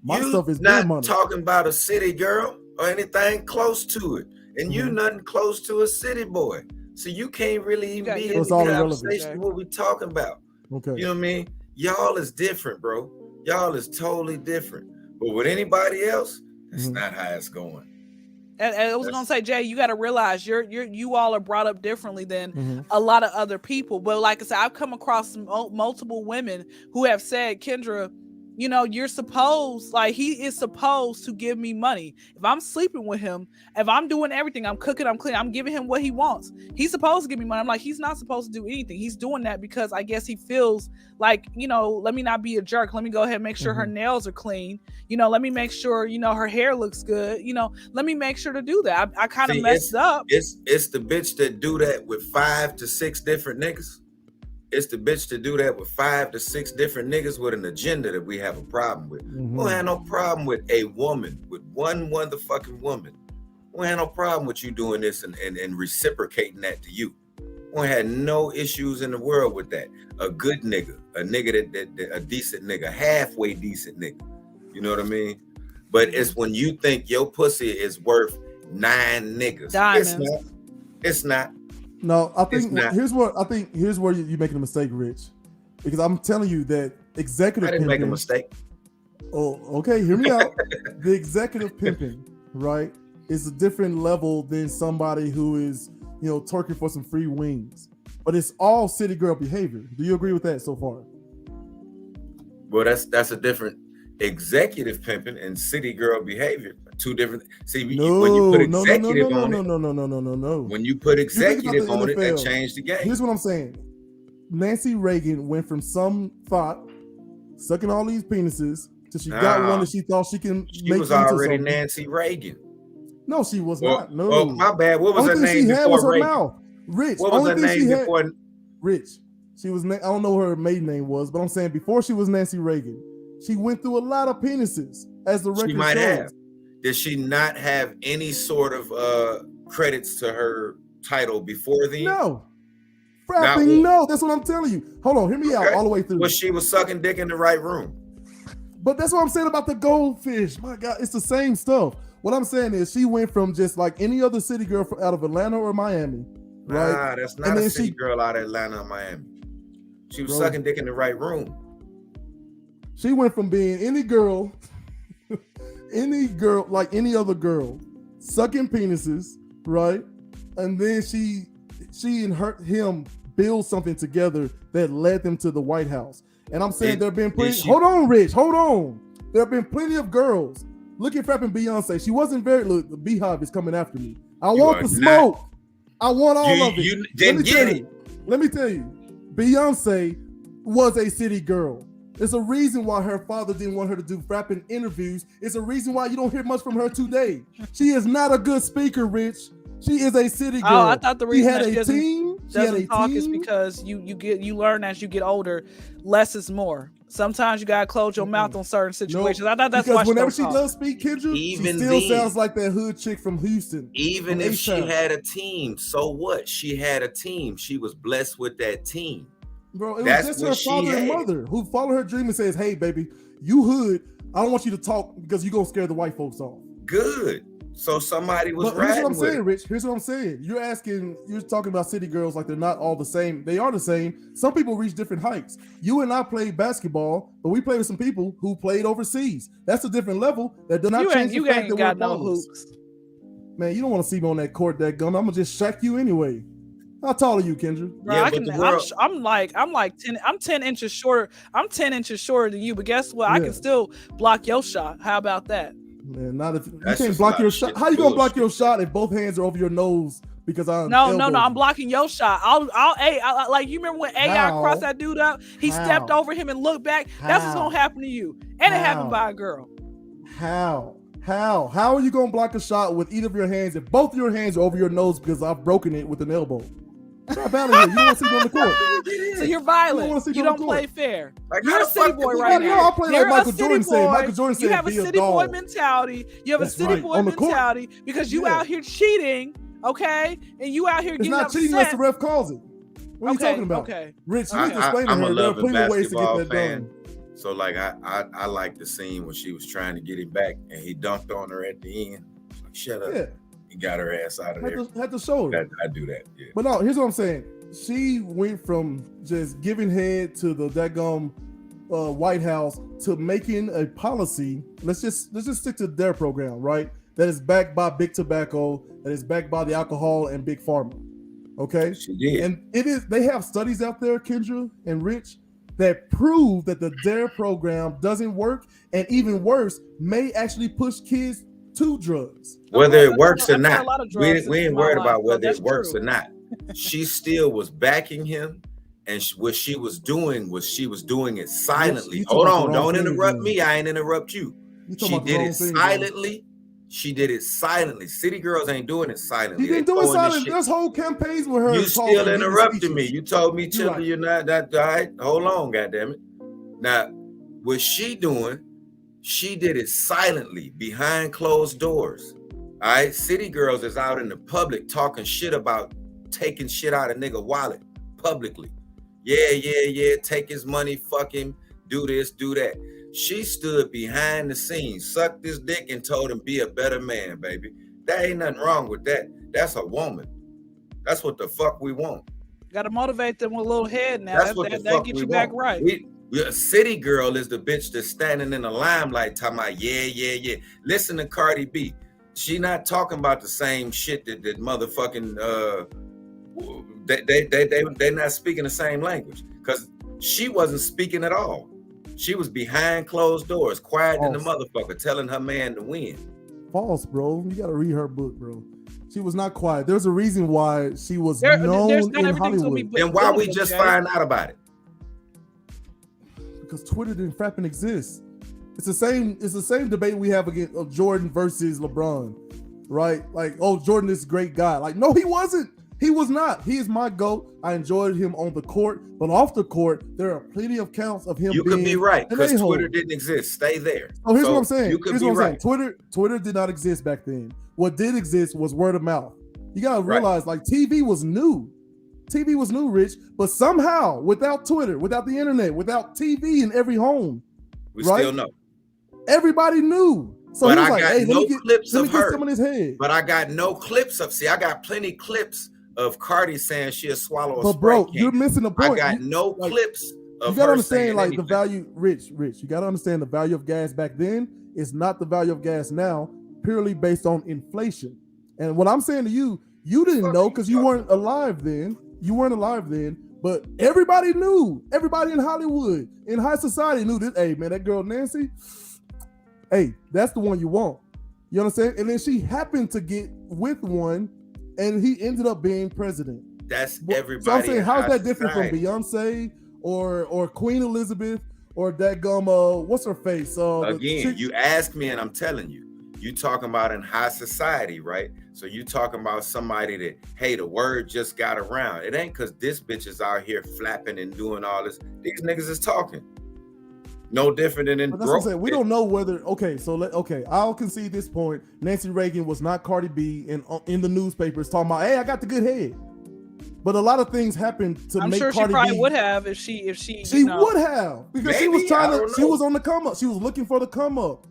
My stuff is not money. Talking about a city girl or anything close to it, and you nothing close to a city boy, so you can't really even be in the conversation what we talking about. Okay. You know what I mean? Y'all is different, bro. Y'all is totally different. But with anybody else, that's not how it's going. And I was gonna say, Jay, you got to realize you all are brought up differently than a lot of other people. But like I said, I've come across multiple women who have said, Kyndra, you're supposed, he is supposed to give me money. If I'm sleeping with him, if I'm doing everything, I'm cooking, I'm cleaning, I'm giving him what he wants. He's supposed to give me money. I'm like, he's not supposed to do anything. He's doing that because I guess he feels like, let me not be a jerk. Let me go ahead and make sure her nails are clean. Let me make sure, her hair looks good. Let me make sure to do that. I kind of messed up. It's the bitch that do that with 5 to 6 different niggas. It's the bitch to do that with 5 to 6 different niggas with an agenda that we have a problem with. We don't have no problem with a woman, with one motherfucking woman. We don't have no problem with you doing this and reciprocating that to you. We don't have no issues in the world with that. A good nigga, a nigga that a decent nigga, halfway decent nigga. You know what I mean? But it's when you think your pussy is worth 9 niggas. Diamonds. It's not. No, I think here's where you're making a mistake, Rich, because I'm telling you that executive. I didn't make a mistake. Oh, okay. Hear me out. The executive pimping, right, is a different level than somebody who is, twerking for some free wings. But it's all city girl behavior. Do you agree with that so far? Well, that's a different executive pimping and city girl behavior. Two different. See, when you put executive on it, no. When you put executive on it, that changed the game. Here's what I'm saying. Nancy Reagan went from some thought sucking all these penises till she got one that she thought she can. She was already Nancy Reagan. No, she was not. No. Oh, my bad. What was her name before Reagan? Mouth. Rich. What was her name before? Rich. She was. I don't know what her maiden name was, but I'm saying before she was Nancy Reagan, She went through a lot of penises, as the record She might shows. have. Did she not have any sort of credits to her title before then? No. Frapping, no. That's what I'm telling you. Hold on, hear me out all the way through. Well, she was sucking dick in the right room. But that's what I'm saying about the goldfish. My God, it's the same stuff. What I'm saying is she went from just like any other city girl out of Atlanta or Miami, right? Nah, that's not a city girl out of Atlanta or Miami. She was sucking dick in the right room. She went from being any girl, like any other girl, sucking penises, right? And then she and him build something together that led them to the White House. And I'm saying there have been plenty. Hold on, Rich. Hold on. There have been plenty of girls. Look at Frapping Beyonce. She wasn't very. Look, the Beehive is coming after me. I want the smoke. I want all of it. You didn't get it. Let me tell you, Beyonce was a city girl. There's a reason why her father didn't want her to do Frapping interviews. It's a reason why you don't hear much from her today. She is not a good speaker, Rich. She is a city girl. Oh, I thought the reason she doesn't talk is because you learn as you get older, less is more. Sometimes you gotta close your mouth on certain situations. I thought that's why. Because whenever she does speak, Kyndra, she still sounds like that hood chick from Houston. Even if she had a team, so what? She had a team. She was blessed with that team. Bro, it was just her father and mother who follow her dream and says, "Hey, baby, you hood. I don't want you to talk because you're gonna scare the white folks off." Good. So somebody was riding. Here's what I'm saying, it. Rich. Here's what I'm saying. You're talking about city girls like they're not all the same. They are the same. Some people reach different heights. You and I played basketball, but we played with some people who played overseas. That's a different level. That does not change the fact that we're hoops. Man, you don't want to see me on that court, that gun. I'm gonna just shack you anyway. How tall are you, Kyndra? Bro, I'm 10 inches shorter. I'm 10 inches shorter than you, but guess what? I can still block your shot. How about that? Man, not if you can't block your shot. How you gonna block your shot if both hands are over your nose? Because no, I'm blocking your shot. I'll like you remember when AI crossed that dude up? He stepped over him and looked back. That's what's gonna happen to you, and it happened by a girl. How are you gonna block a shot with either of your hands if both your hands are over your nose because I've broken it with an elbow? Stop out of here. You don't want to see me on the court. So you're violent. You don't play fair. Like, you're a city boy right now. I play like Michael Jordan said. Michael Jordan said, you have a city boy mentality. You have a city boy mentality because you out here cheating, okay? And you out here getting upset. It's not cheating unless the ref calls it. What are you talking about? Okay. Rich, you need to explain to her. There are plenty of ways to get that done. So like I like the scene when she was trying to get him back and he dunked on her at the end. Like, shut up. Yeah. He got her ass out of there. Had to show her. I do that. Yeah. But no, here's what I'm saying. She went from just giving head to the daggum White House to making a policy. Let's just stick to their program, right? That is backed by Big Tobacco, that is backed by the alcohol and Big Pharma. Okay? She did. And they have studies out there, Kyndra and Rich, that prove that the DARE program doesn't work, and even worse, may actually push kids to drugs. Whether it works or not, we ain't worried about whether it works or not. She still was backing him, and what she was doing it silently. Hold on, don't interrupt me. I ain't interrupt you. She did it silently. She did it silently. City girls ain't doing it silently. She didn't do it silently. There's whole campaigns with her. You still interrupted me. You told me, Children, you're not that. All right, hold on, goddammit. Now, what she doing? She did it silently behind closed doors. All right, city girls is out in the public talking shit about taking shit out of nigga wallet publicly. Yeah, take his money, fuck him, do this, do that. She stood behind the scenes, sucked his dick and told him be a better man, baby. There ain't nothing wrong with that. That's a woman. That's what the fuck we want. Got to motivate them with a little head now. That get you back right. A city girl is the bitch that's standing in the limelight talking about yeah. Listen to Cardi B. She not talking about the same shit that motherfucking they not speaking the same language because she wasn't speaking at all. She was behind closed doors, quiet than the motherfucker, telling her man to win. False, bro. You gotta read her book, bro. She was not quiet. There's a reason why she was known in Hollywood. Then why we just find out about it? Because Twitter didn't frapping exist. It's the same debate we have against Jordan versus LeBron, right? Like, oh, Jordan is a great guy. Like, no, he wasn't. He was not. He is my GOAT. I enjoyed him on the court, but off the court, there are plenty of counts of him. You could be right because a-hole. Twitter didn't exist. Stay there. Oh, here's what I'm saying. You could here's be what I'm right. saying. Twitter did not exist back then. What did exist was word of mouth. You gotta realize, like, TV was new. TV was new, Rich, but somehow, without Twitter, without the internet, without TV in every home, we still know. Everybody knew. So but he was I like, got hey, no clips of her. Some in his head. But I got no clips of. See, I got plenty clips of Cardi saying she'll swallow a But bro, Sprite can. you're missing the point. I got no clips of you gotta her understand, saying like anything. the value, Rich. You gotta understand the value of gas back then is not the value of gas now, purely based on inflation. And what I'm saying to you, you didn't know because you weren't alive then. You weren't alive then, but everybody knew. Everybody in Hollywood, in high society knew this. Hey, man, that girl Nancy, hey, that's the one you want. You understand? And then she happened to get with one, and he ended up being president. That's everybody. So I'm saying, how's that different from Beyonce or Queen Elizabeth or that what's her face? Again, you ask me, and I'm telling you. You talking about in high society, right? So you talking about somebody that, hey, the word just got around. It ain't because this bitch is out here flapping and doing all this. These niggas is talking. No different than in that's what I'm saying. We don't know whether, I'll concede this point. Nancy Reagan was not Cardi B in the newspapers talking about, hey, I got the good head. But a lot of things happened to make Cardi B. I'm sure she probably would have if she would have, because she was on the come up. She was looking for the come up.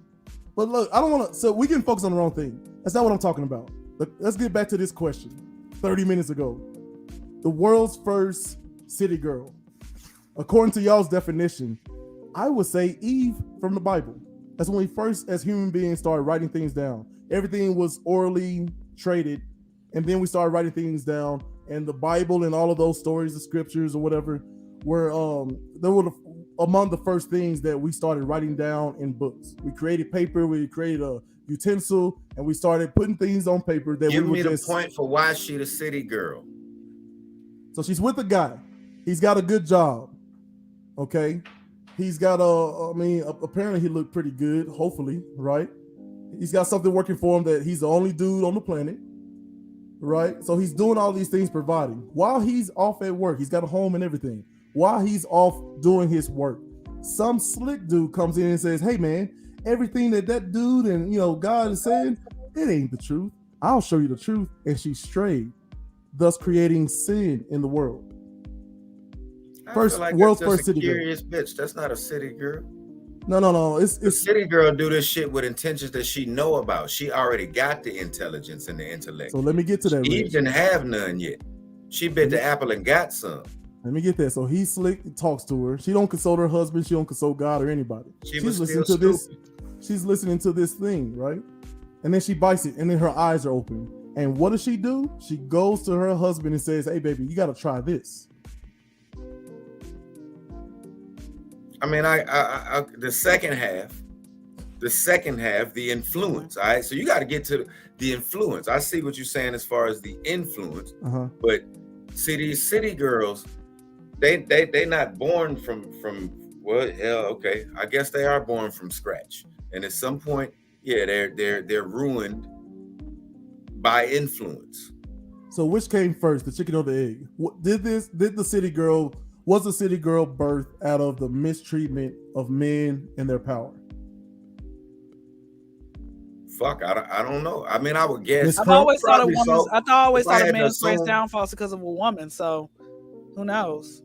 But look, I don't want to. So we can focus on the wrong thing. That's not what I'm talking about. Let's get back to this question. 30 minutes ago, the world's first city girl, according to y'all's definition, I would say Eve from the Bible. That's when we first, as human beings, started writing things down. Everything was orally traded, and then we started writing things down. And the Bible and all of those stories, the scriptures or whatever, were among the first things that we started writing down in books. We created paper, we created a utensil, and we started putting things on paper that Give we would me just... the point for why she the city girl. So she's with a guy. He's got a good job. Okay. He's got apparently he looked pretty good, hopefully, right? He's got something working for him that he's the only dude on the planet, right? So he's doing all these things, providing. While he's off at work, he's got a home and everything. While he's off doing his work, some slick dude comes in and says, hey man, everything that dude and God is saying, it ain't the truth. I'll show you the truth. And she strayed, thus creating sin in the world. World's first city girl. Curious bitch. That's not a city girl. No. It's city girl do this shit with intentions that she know about. She already got the intelligence and the intellect. So let me get to that. Eve didn't have none yet. She bit the apple and got some. Let me get that. So he's slick, talks to her. She don't consult her husband. She don't consult God or anybody. She's listening to this. She's listening to this thing, right? And then she bites it, and then her eyes are open. And what does she do? She goes to her husband and says, hey, baby, you got to try this. I mean, I the second half, the influence. All right. So you got to get to the influence. I see what you're saying as far as the influence, but see, these city girls, they not born from well, hell, okay. I guess they are born from scratch. And at some point, yeah, they're ruined by influence. So which came first, the chicken or the egg? Was the city girl birthed out of the mistreatment of men and their power? Fuck, I don't know. I mean, I would guess. I've always thought a man's greatest downfall is because of a woman. So who knows?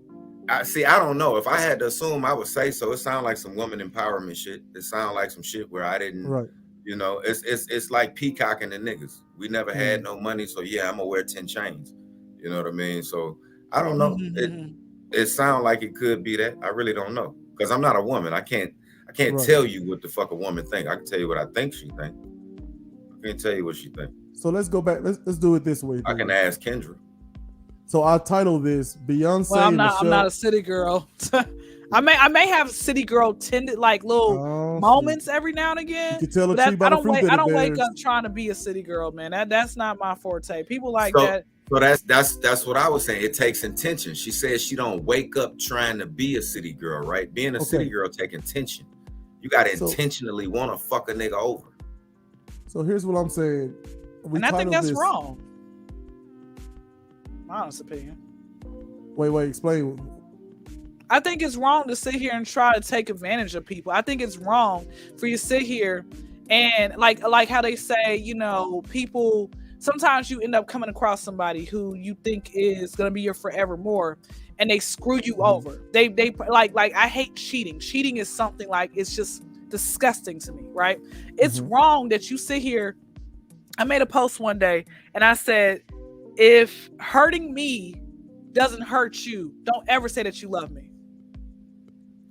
I don't know. If I had to assume, I would say so. It sounds like some woman empowerment shit. It sounds like some shit where I didn't, right. It's like peacocking the niggas. We never had no money, so yeah, I'm gonna wear 10 chains. You know what I mean? So I don't know. It sounds like it could be that. I really don't know because I'm not a woman. I can't tell you what the fuck a woman think. I can tell you what I think she think. I can't tell you what she think. So let's go back. Let's do it this way. I can ask Kyndra. So I'll title this Beyonce. Well, I'm not a city girl. I may have city girl tended like little moments every now and again. You can tell a tree by the fruit that it I don't bears. wake up trying to be a city girl, man. That's not my forte. People like that. So that's what I was saying. It takes intention. She says she don't wake up trying to be a city girl, right? Being a city girl take intention. You gotta intentionally want to fuck a nigga over. So here's what I'm saying. And I think that's wrong. My honest opinion. Wait, explain. I think it's wrong to sit here and try to take advantage of people. I think it's wrong for you to sit here and like how they say, you know, people, sometimes you end up coming across somebody who you think is going to be your forevermore and they screw you over. They like I hate cheating. Cheating is something like, it's just disgusting to me, right? It's wrong that you sit here. I made a post one day and I said, if hurting me doesn't hurt you, don't ever say that you love me.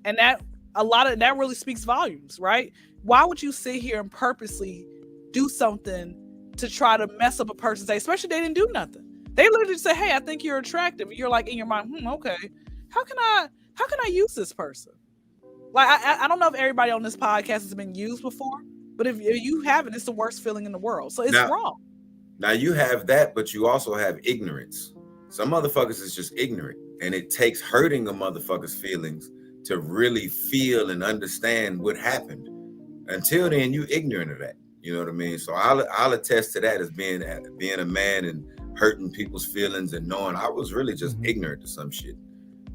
And that really speaks volumes, right? Why would you sit here and purposely do something to try to mess up a person's day, especially if they didn't do nothing? They literally say, hey, I think you're attractive. You're like in your mind, okay, how can I use this person? Like, I don't know if everybody on this podcast has been used before, but if you haven't, it's the worst feeling in the world. So it's wrong. Now you have that, but you also have ignorance. Some motherfuckers is just ignorant, and it takes hurting a motherfucker's feelings to really feel and understand what happened. Until then, you ignorant of that. You know what I mean? So I'll attest to that as being a man and hurting people's feelings and knowing I was really just ignorant to some shit.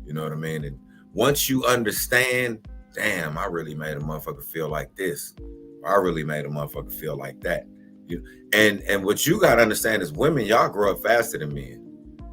You know what I mean? And once you understand, damn, I really made a motherfucker feel like this. I really made a motherfucker feel like that. And what you gotta understand is women, y'all grow up faster than men.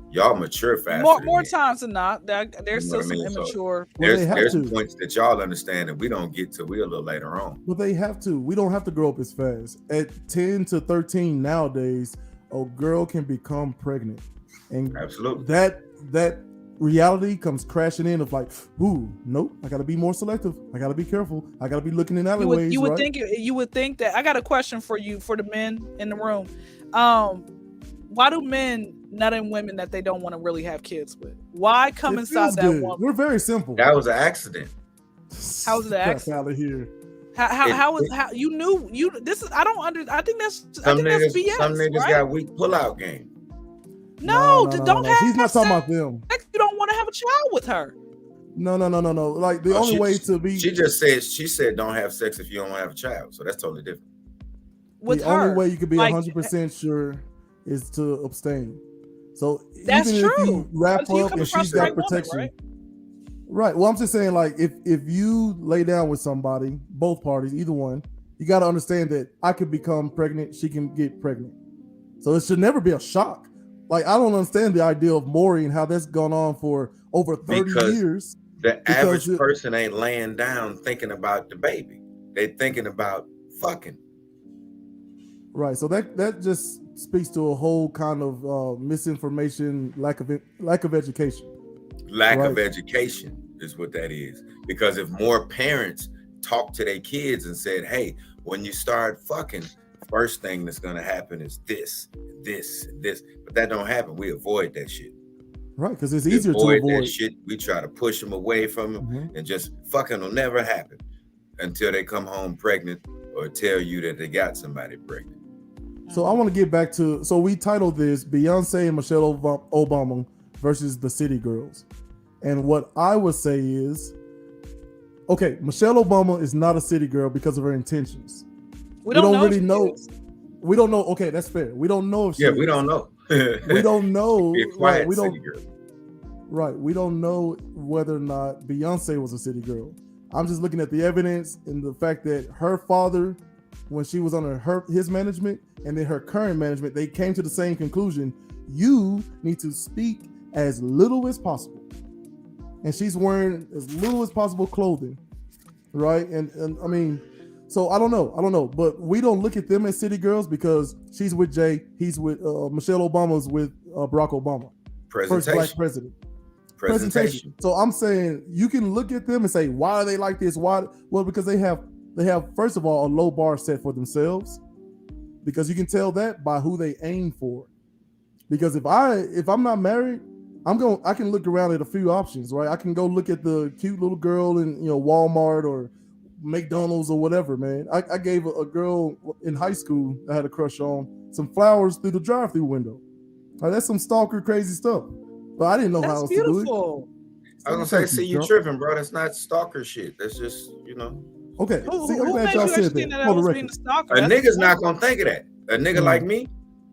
Y'all mature faster. More times than not. There's still some immature. There's points that y'all understand that we don't get to. We a little later on. But they have to. We don't have to grow up as fast. At 10 to 13 nowadays, a girl can become pregnant, and absolutely that reality comes crashing in of like, ooh, nope, I gotta be more selective. I gotta be careful. I gotta be looking in alleyways. You would think that. I got a question for you, for the men in the room. Why do men nut in women that they don't want to really have kids with? Why come inside that woman? We're very simple. That was an accident. How was it an accident? Out of here. How you knew this is? I think that's BS. Some niggas right? got weak pullout game. No, don't have. He's not talking about them. You don't want to have a child with her. No. Like the only way to be. She said don't have sex if you don't have a child. So that's totally different. With the her, only way you could be 100% sure is to abstain. So that's even true. if you wrap up and she's got protection, right? Well, I'm just saying, like, if you lay down with somebody, both parties, either one, you got to understand that I could become pregnant, she can get pregnant. So it should never be a shock. Like, I don't understand the idea of Maury and how that's gone on for over 30 years. The average person ain't laying down thinking about the baby. They thinking about fucking. Right. So that just speaks to a whole kind of misinformation, lack of education. Lack of education is what that is. Because if more parents talk to their kids and said, hey, when you start fucking, first thing that's going to happen is this. But that don't happen. We avoid that shit. Right, because it's easier to avoid that shit. We try to push them away from them and just fucking will never happen until they come home pregnant or tell you that they got somebody pregnant. So I want to get back to, so we titled this Beyoncé and Michelle Obama versus the City Girls. And what I would say is, okay, Michelle Obama is not a city girl because of her intentions. We don't really know. We don't know. Okay, that's fair. We don't know if she we don't know. We don't know. Right, we don't. Right. We don't know whether or not Beyonce was a city girl. I'm just looking at the evidence and the fact that her father, when she was under his management and then her current management, they came to the same conclusion. You need to speak as little as possible. And she's wearing as little as possible clothing. Right. And I mean, so I don't know, but we don't look at them as city girls because she's with Jay, he's with Michelle Obama's with Barack Obama, first black president. Presentation. So I'm saying you can look at them and say, why are they like this? Why? Well, because they have first of all a low bar set for themselves, because you can tell that by who they aim for. Because if I'm not married, I can look around at a few options, right? I can go look at the cute little girl in Walmart or McDonald's or whatever, man. I gave a girl in high school I had a crush on some flowers through the drive-through window. Like, that's some stalker crazy stuff. But I didn't know how else to do it. I was gonna say, see, you tripping, bro. That's not stalker shit. That's just, Okay. Who made you understand that I was being a stalker? A nigga's not gonna think of that. A nigga like me,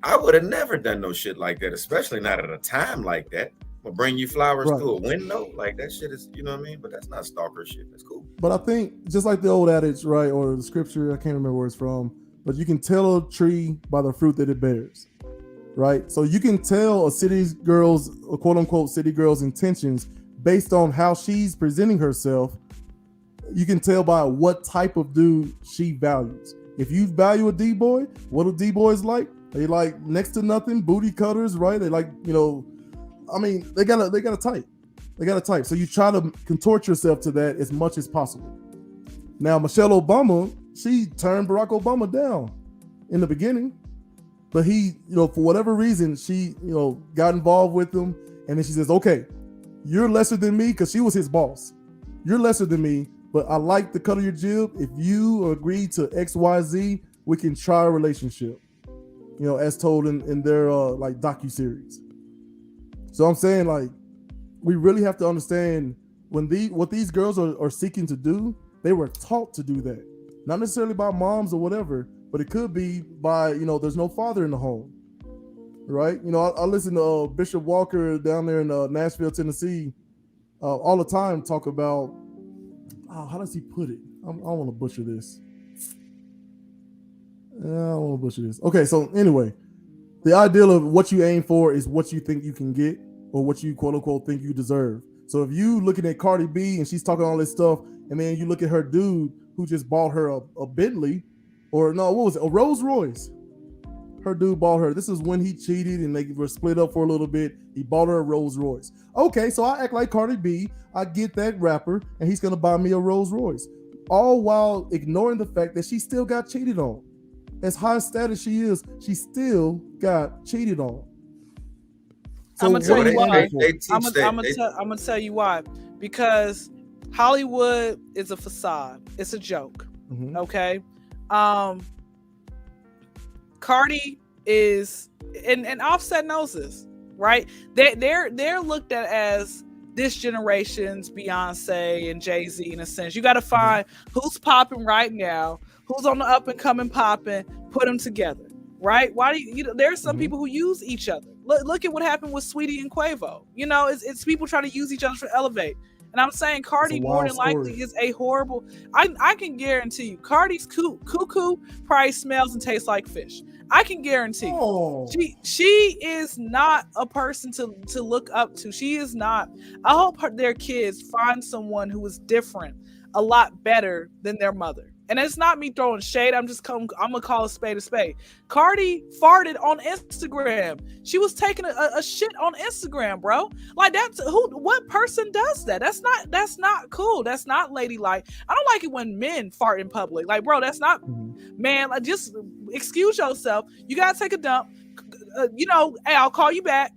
I would have never done no shit like that, especially not at a time like that. I'll bring you flowers Right. through a window. Like that shit is, you know what I mean? But that's not stalker shit. That's cool. But I think just like the old adage, right, or the scripture, I can't remember where it's from, but you can tell a tree by the fruit that it bears, right? So you can tell a city girl's, a quote unquote city girl's intentions based on how she's presenting herself. You can tell by what type of dude she values. If you value a D-boy, what do D-boys like? They like next to nothing, booty cutters, right? They like, you know, I mean, they got a type. They got a type. So you try to contort yourself to that as much as possible. Now, Michelle Obama, she turned Barack Obama down in the beginning, but he, you know, for whatever reason, she, you know, got involved with him. And then she says, okay, you're lesser than me, because she was his boss. You're lesser than me, but I like the cut of your jib. If you agree to X, Y, Z, we can try a relationship, you know, as told in their like docuseries. So I'm saying, like, we really have to understand what these girls are seeking to do. They were taught to do that, not necessarily by moms or whatever, but it could be by, you know, there's no father in the home, right? You know, I listen to Bishop Walker down there in Nashville, Tennessee, all the time talk about, how does he put it? I don't want to butcher this. I don't want to butcher this. Okay, so anyway, the ideal of what you aim for is what you think you can get, or what you quote unquote think you deserve. So if you looking at Cardi B and she's talking all this stuff, and then you look at her dude who just bought her a Bentley, or no, what was it? A Rolls Royce. Her dude bought her. This is when he cheated and they were split up for a little bit. He bought her a Rolls Royce. Okay, so I act like Cardi B. I get that rapper, and he's gonna buy me a Rolls Royce, all while ignoring the fact that she still got cheated on. As high status she is, she still got cheated on. So I'm gonna tell you why. I'm gonna tell you why. Because Hollywood is a facade. It's a joke. Mm-hmm. Okay. Cardi is, and Offset knows this, right? They're looked at as this generation's Beyonce and Jay-Z in a sense. You got to find who's popping right now, who's on the up and coming popping, put them together, right? Why do you know, there's some people who use each other. Look at what happened with Sweetie and Quavo. You know, it's people trying to use each other to elevate. And I'm saying Cardi more than likely is a horrible. I can guarantee you, Cardi's cuckoo probably smells and tastes like fish. I can guarantee she is not a person to look up to. She is not. I hope their kids find someone who is different, a lot better than their mother. And it's not me throwing shade. I'm gonna call a spade a spade. Cardi farted on Instagram. She was taking a shit on Instagram, bro. Like what person does that? That's not cool. That's not ladylike. I don't like it when men fart in public. Like, bro, that's not, man, like, just excuse yourself. You gotta take a dump. You know, hey, I'll call you back.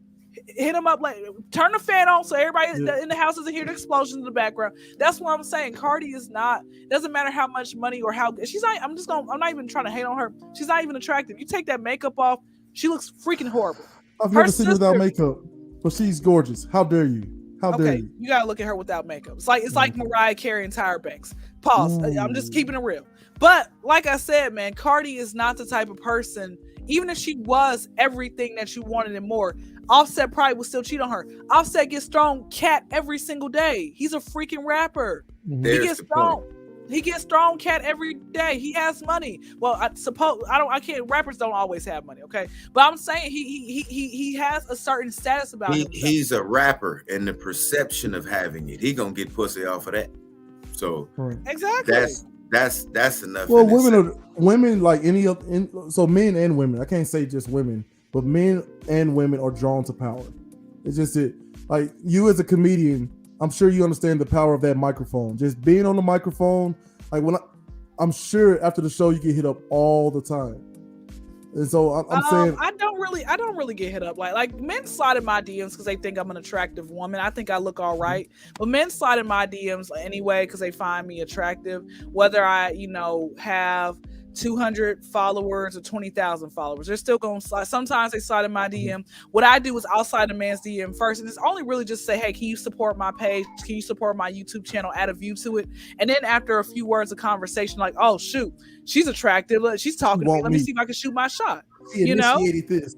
Hit them up, like, turn the fan on so everybody in the house doesn't hear the explosions in the background. That's what I'm saying. Cardi is not, doesn't matter how much money or how she's not. I'm not even trying to hate on her. She's not even attractive. You take that makeup off, she looks freaking horrible. I've never seen her without makeup, but she's gorgeous. How dare you? How dare you? You gotta look at her without makeup. It's like Mariah Carey and Tyra Banks. Pause. I'm just keeping it real. But like I said, man, Cardi is not the type of person. Even if she was everything that you wanted and more, Offset probably would still cheat on her. Offset gets thrown cat every single day. He's a freaking rapper. He gets thrown cat every day. He has money. Well, rappers don't always have money, okay? But I'm saying he has a certain status about him. He's a rapper, and the perception of having it, he gonna get pussy off of that. So exactly. That's enough. Well, women like so men and women. I can't say just women, but men and women are drawn to power. It's just it. Like, you as a comedian, I'm sure you understand the power of that microphone. Just being on the microphone, like I'm sure after the show you get hit up all the time. And so I'm saying I don't really get hit up. Like men slide in my DMs because they think I'm an attractive woman. I think I look all right, but men slide in my DMs anyway because they find me attractive. Whether I, have 200 followers or 20,000 followers, they're still going to slide. Sometimes they slide in my DM. What I do is I'll slide a man's DM first, and it's only really just say, hey, can you support my page? Can you support my YouTube channel? Add a view to it. And then after a few words of conversation, like, oh shoot, she's attractive. She's talking to me. Let me see if I can shoot my shot. He you know, initiated this.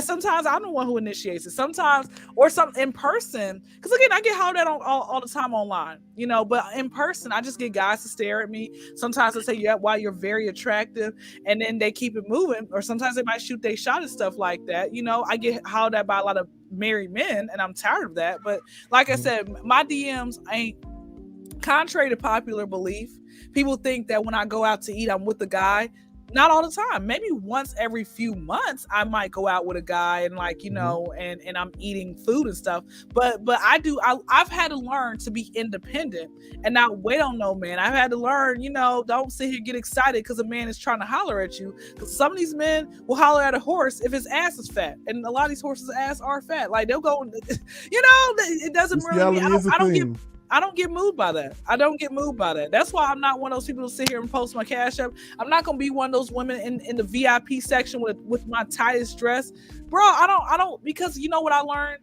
sometimes I'm the one who initiates it. Sometimes, or some in person, because again, I get hollered at all the time online, you know. But in person, I just get guys to stare at me. Sometimes they say, "Yeah, wow, you're very attractive," and then they keep it moving. Or sometimes they might shoot their shot and stuff like that. You know, I get hollered at by a lot of married men, and I'm tired of that. But like I said, my DMs ain't. Contrary to popular belief, people think that when I go out to eat, I'm with the guy. Not all the time. Maybe once every few months, I might go out with a guy and like, you know, and I'm eating food and stuff. But I've had to learn to be independent and not wait on no man. I've had to learn, you know, don't sit here and get excited because a man is trying to holler at you. Because some of these men will holler at a horse if his ass is fat, and a lot of these horses' ass are fat. Like they'll go, you know, it doesn't really. I don't get moved by that. I don't get moved by that. That's why I'm not one of those people who sit here and post my Cash App. I'm not gonna be one of those women in the VIP section with my tightest dress, bro. I don't because you know what I learned.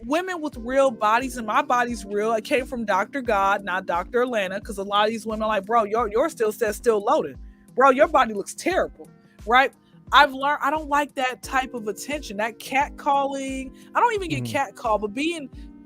Women with real bodies, and my body's real. It came from Dr. God, not Dr. Atlanta, because a lot of these women are like, bro, your still says still loaded, bro. Your body looks terrible, right? I've learned I don't like that type of attention, that cat calling. I don't even get cat call, but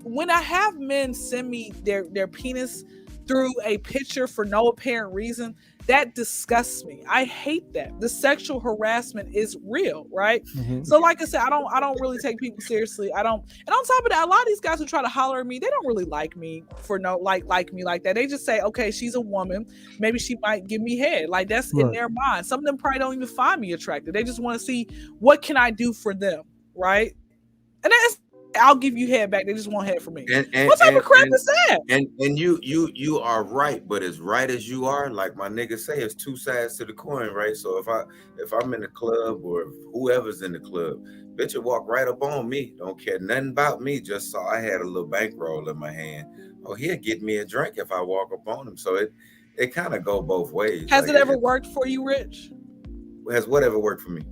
when I have men send me their penis through a picture for no apparent reason, that disgusts me. I hate that. The sexual harassment is real, right? So like I said, I don't really take people seriously. I don't. And on top of that, a lot of these guys who try to holler at me, they don't really like me for like me like that. They just say, okay, she's a woman. Maybe she might give me head. Like that's in their mind. Some of them probably don't even find me attractive. They just want to see what can I do for them, right? And that's I'll give you head back. They just want head from me. What type of crap is that? And you are right, but as right as you are, like my niggas say, it's two sides to the coin, right? So if I'm in the club or whoever's in the club, bitch will walk right up on me. Don't care nothing about me. Just saw I had a little bankroll in my hand. Oh, he'll get me a drink if I walk up on him. So it kind of go both ways. Has it ever worked for you, Rich? Has whatever worked for me?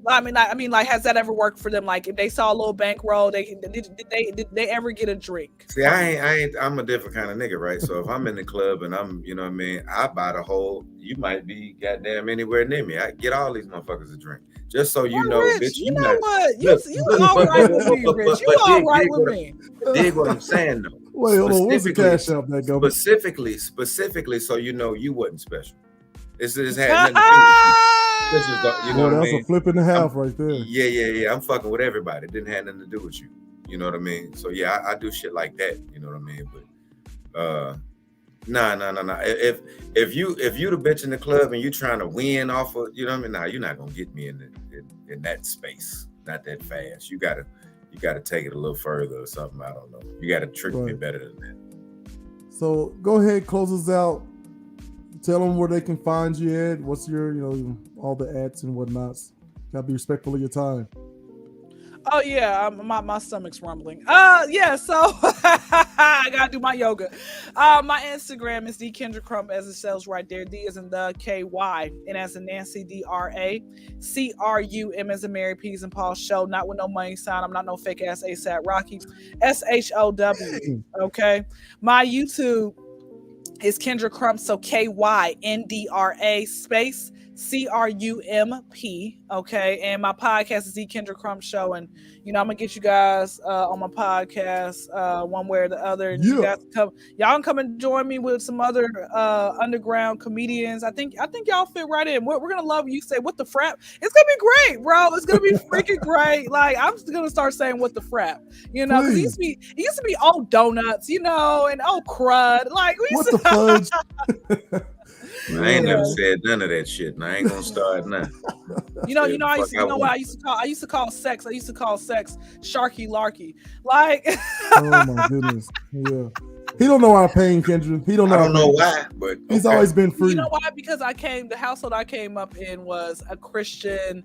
I mean, like, has that ever worked for them? Like, if they saw a little bankroll, did they ever get a drink? See, I'm a different kind of nigga, right? So if I'm in the club and I'm, you know what I mean, I buy the whole. You might be goddamn anywhere near me. I get all these motherfuckers a drink, just so you know, Rich, bitch. You know what? You all right with me, Rich. You all right with me. Dig what I'm saying, though. Wait, hold on. What's the Cash App that go? Specifically, so you know you wasn't special. This had nothing to do with you. You know that's a flip and a half right there. Yeah. I'm fucking with everybody. It didn't have nothing to do with you. You know what I mean? So yeah, I do shit like that. You know what I mean? But nah. If you the bitch in the club and you trying to win off of, you know what I mean? Nah, you're not gonna get me in that space. Not that fast. You gotta take it a little further or something. I don't know. You gotta trick me better than that. So go ahead, close us out. Tell them where they can find you at. What's your, all the ads and whatnots. Gotta be respectful of your time. Oh yeah, my stomach's rumbling. Yeah, so I gotta do my yoga. My Instagram is Kyndra Crump, as it says right there. D as in the KY, and as in Nancy DRA, CRUM as in Mary P's and Paul Show. Not with no money sign. I'm not no fake ass ASAP Rocky. SHOW. Okay. My YouTube is Kyndra Crump, so KYNDRA space CRUMP. Okay, and my podcast is the Kyndra Crump Show, and I'm gonna get you guys on my podcast one way or the other. And you guys y'all can come and join me with some other underground comedians. I think y'all fit right in. We're gonna love you. Say what the frap. It's gonna be great, bro. It's gonna be freaking great. Like I'm just gonna start saying what the frap. Because it used to be old donuts, and old crud. Like what the fudge. I ain't never said none of that shit, and I ain't gonna start now. I used to call sex Sharky Larky. Like oh my goodness. Yeah. He don't know our pain, Kyndra. He don't know. I don't know why, but he's always been free. You know why? Because the household I came up in was a Christian,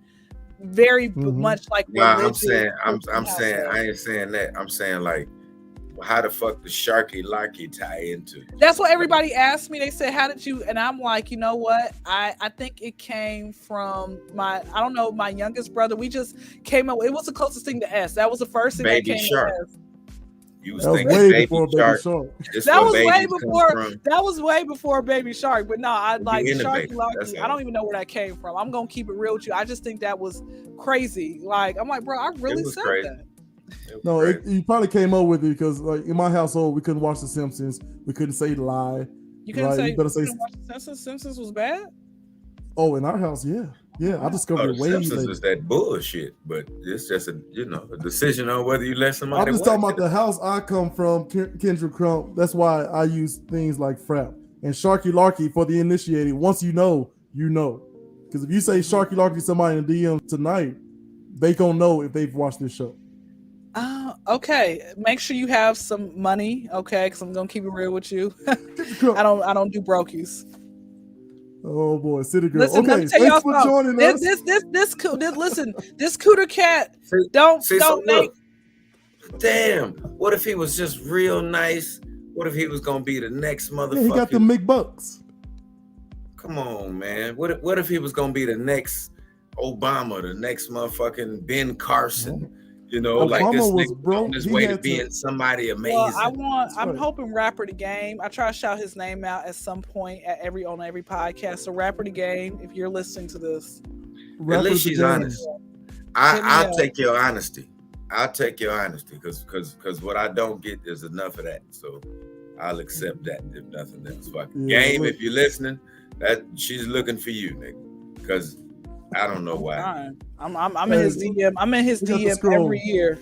very much like religion. I'm saying I ain't saying that. I'm saying like, how the fuck does Sharky Larky tie into? That's what everybody asked me. They said, how did you? And I'm like, you know what? I think it came from my youngest brother. We just came up. It was the closest thing to S. That was the first thing Baby that came Shark. to S. You was That was thinking way Baby before Baby Shark. Shark. This That where was way babies come before. from. That was way before Baby Shark. But no, I like innovative. Sharky Larky. That's I all. don't even know where that came from. I'm gonna keep it real with you. I just think that was crazy. Like I'm like, bro, I really was said crazy. that. No, you probably came up with it because, like, in my household, we couldn't watch The Simpsons. We couldn't say lie. You couldn't Right, say you better say- you couldn't watch The Simpsons. Simpsons was bad. Oh, in our house, yeah. I discovered Oh, it the way Simpsons later. is that bullshit, but it's just a decision on whether you let somebody. I'm just talking watch about the house I come from, Kyndra Crump. That's why I use things like frap and Sharky Larky for the initiated. Once you know, you know. Because if you say Sharky Larky to somebody in the DM tonight, they gonna know if they've watched this show. Okay. Make sure you have some money, okay? Because I'm gonna keep it real with you. Crump. I don't do brokies. Oh boy, City Girl. Listen, let Okay, me tell thanks y'all for something. joining us. Listen, this cooter cat don't so make. look, damn, what if he was just real nice? What if he was gonna be the next motherfucker? Yeah, he got the McBucks. Come on, man. What if he was gonna be the next Obama, the next motherfucking Ben Carson? You know, Obama like this was nigga broke. on his He way to had being somebody amazing. Well, I'm right. hoping Rapper the Game. I try to shout his name out at some point on every podcast. So Rapper the Game, if you're listening to this, At least she's honest. I'll take your honesty. I'll take your honesty because what I don't get is enough of that. So I'll accept that if nothing else. Fucking Game, if you're listening, that she's looking for you, nigga. Because I don't know why. I'm in his DM. I'm in his DM every year.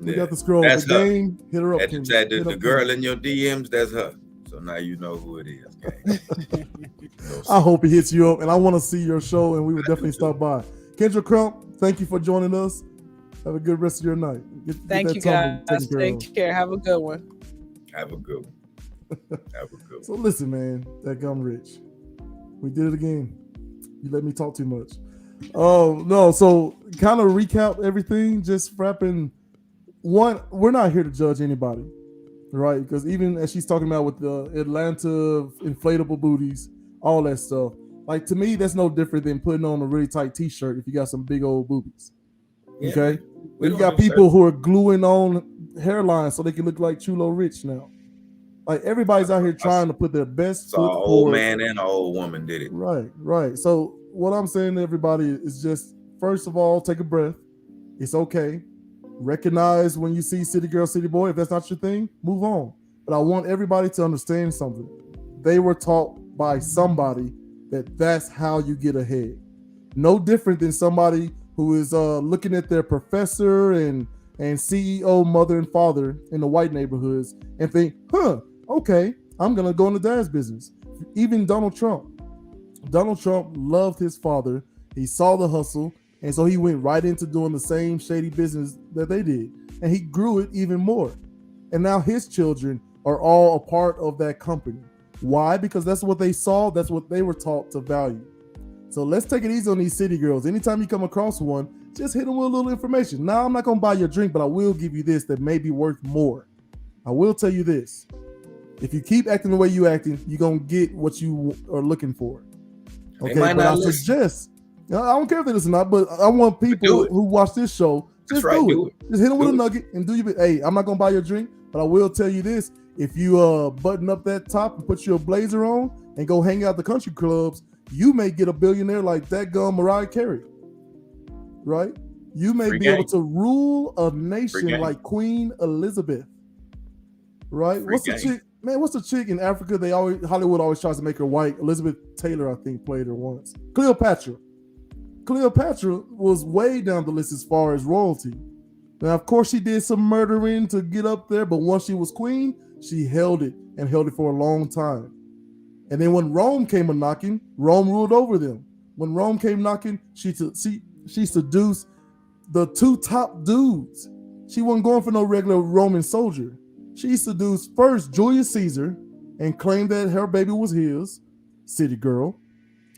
We got the scroll. That's the her. Game, hit her up. The girl in your DMs, that's her. So now you know who it is. I hope he hits you up, and I want to see your show, and we will definitely stop by. Kyndra Crump, thank you for joining us. Have a good rest of your night. Thank you, guys. Take care. Have a good one. Have a good one. So listen, man, that gum rich. We did it again. You let me talk too much. Oh no, so kind of recap everything, just wrapping. One, we're not here to judge anybody, right? Because even as she's talking about with the Atlanta inflatable booties, all that stuff, like to me, that's no different than putting on a really tight t-shirt if you got some big old boobies. Yeah, okay, you got people who are gluing on hairlines so they can look like Chulo Rich now. Like everybody's out here trying to put their best foot forward. Old man and an old woman did it. Right. So what I'm saying to everybody is just, first of all, take a breath. It's okay. Recognize when you see city girl, city boy. If that's not your thing, move on. But I want everybody to understand something. They were taught by somebody that that's how you get ahead. No different than somebody who is looking at their professor and CEO mother and father in the white neighborhoods and think, okay, I'm gonna go into dad's business. Even Donald Trump loved his father. He saw the hustle, and so he went right into doing the same shady business that they did, and he grew it even more. And now his children are all a part of that company. Why? Because that's what they saw. That's what they were taught to value. So let's take it easy on these city girls. Anytime you come across one, just hit them with a little information. Now, I'm not going to buy your drink, but I will give you this that may be worth more. I will tell you this. If you keep acting the way you acting, you're going to get what you are looking for. Okay, but I suggest, I don't care if they listen or not, but I want people who watch this show, just do it. Just hit them with a nugget and do your, hey, I'm not going to buy your drink, but I will tell you this. If you button up that top and put your blazer on and go hang out at the country clubs, you may get a billionaire like that gum Mariah Carey, right? You may be able to rule a nation like Queen Elizabeth, right? What's the chick in Africa? Hollywood always tries to make her white. Elizabeth Taylor, I think, played her once. Cleopatra was way down the list as far as royalty. Now, of course, she did some murdering to get up there, but once she was queen, she held it and held it for a long time. And then when Rome came a-knocking, Rome ruled over them. When Rome came knocking, she seduced the two top dudes. She wasn't going for no regular Roman soldier. She seduced first Julius Caesar and claimed that her baby was his, city girl.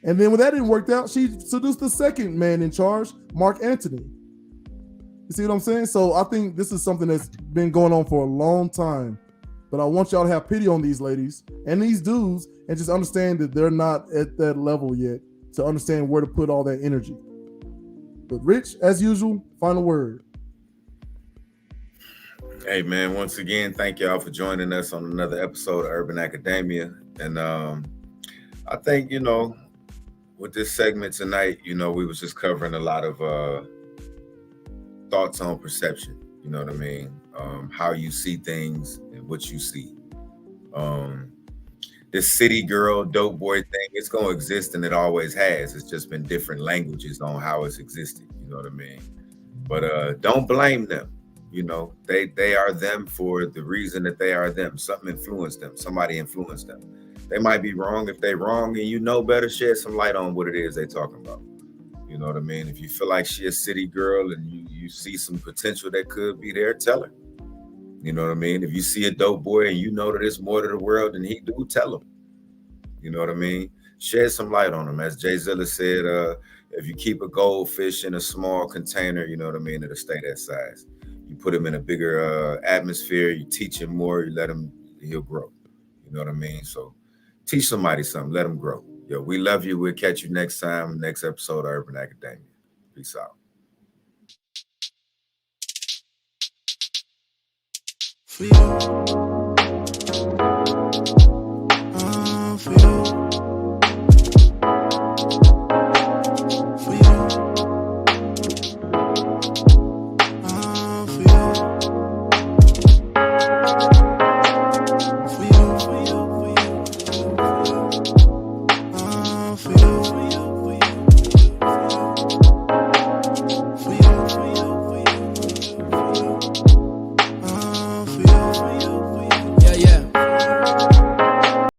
And then when that didn't work out, she seduced the second man in charge, Mark Antony. You see what I'm saying? So I think this is something that's been going on for a long time. But I want y'all to have pity on these ladies and these dudes and just understand that they're not at that level yet to understand where to put all that energy. But Rich, as usual, final word. Hey man, once again, thank y'all for joining us on another episode of Urban Academia. And I think, with this segment tonight, we was just covering a lot of thoughts on perception, you know what I mean? How you see things and what you see. This city girl, dope boy thing, it's going to exist, and it always has. It's just been different languages on how it's existed, you know what I mean? But don't blame them. They are them for the reason that they are them. Something influenced them. Somebody influenced them. They might be wrong. If they're wrong and you know better, shed some light on what it is they're talking about. You know what I mean? If you feel like she a city girl and you see some potential that could be there, tell her. You know what I mean? If you see a dope boy and you know that there's more to the world than he do, tell him. You know what I mean? Shed some light on him. As Jay Zilla said, if you keep a goldfish in a small container, you know what I mean, it'll stay that size. You put him in a bigger atmosphere, you teach him more, he'll grow. You know what I mean? So teach somebody something, let him grow. Yo, we love you. We'll catch you next time, next episode of Urban Academia. Peace out. For you.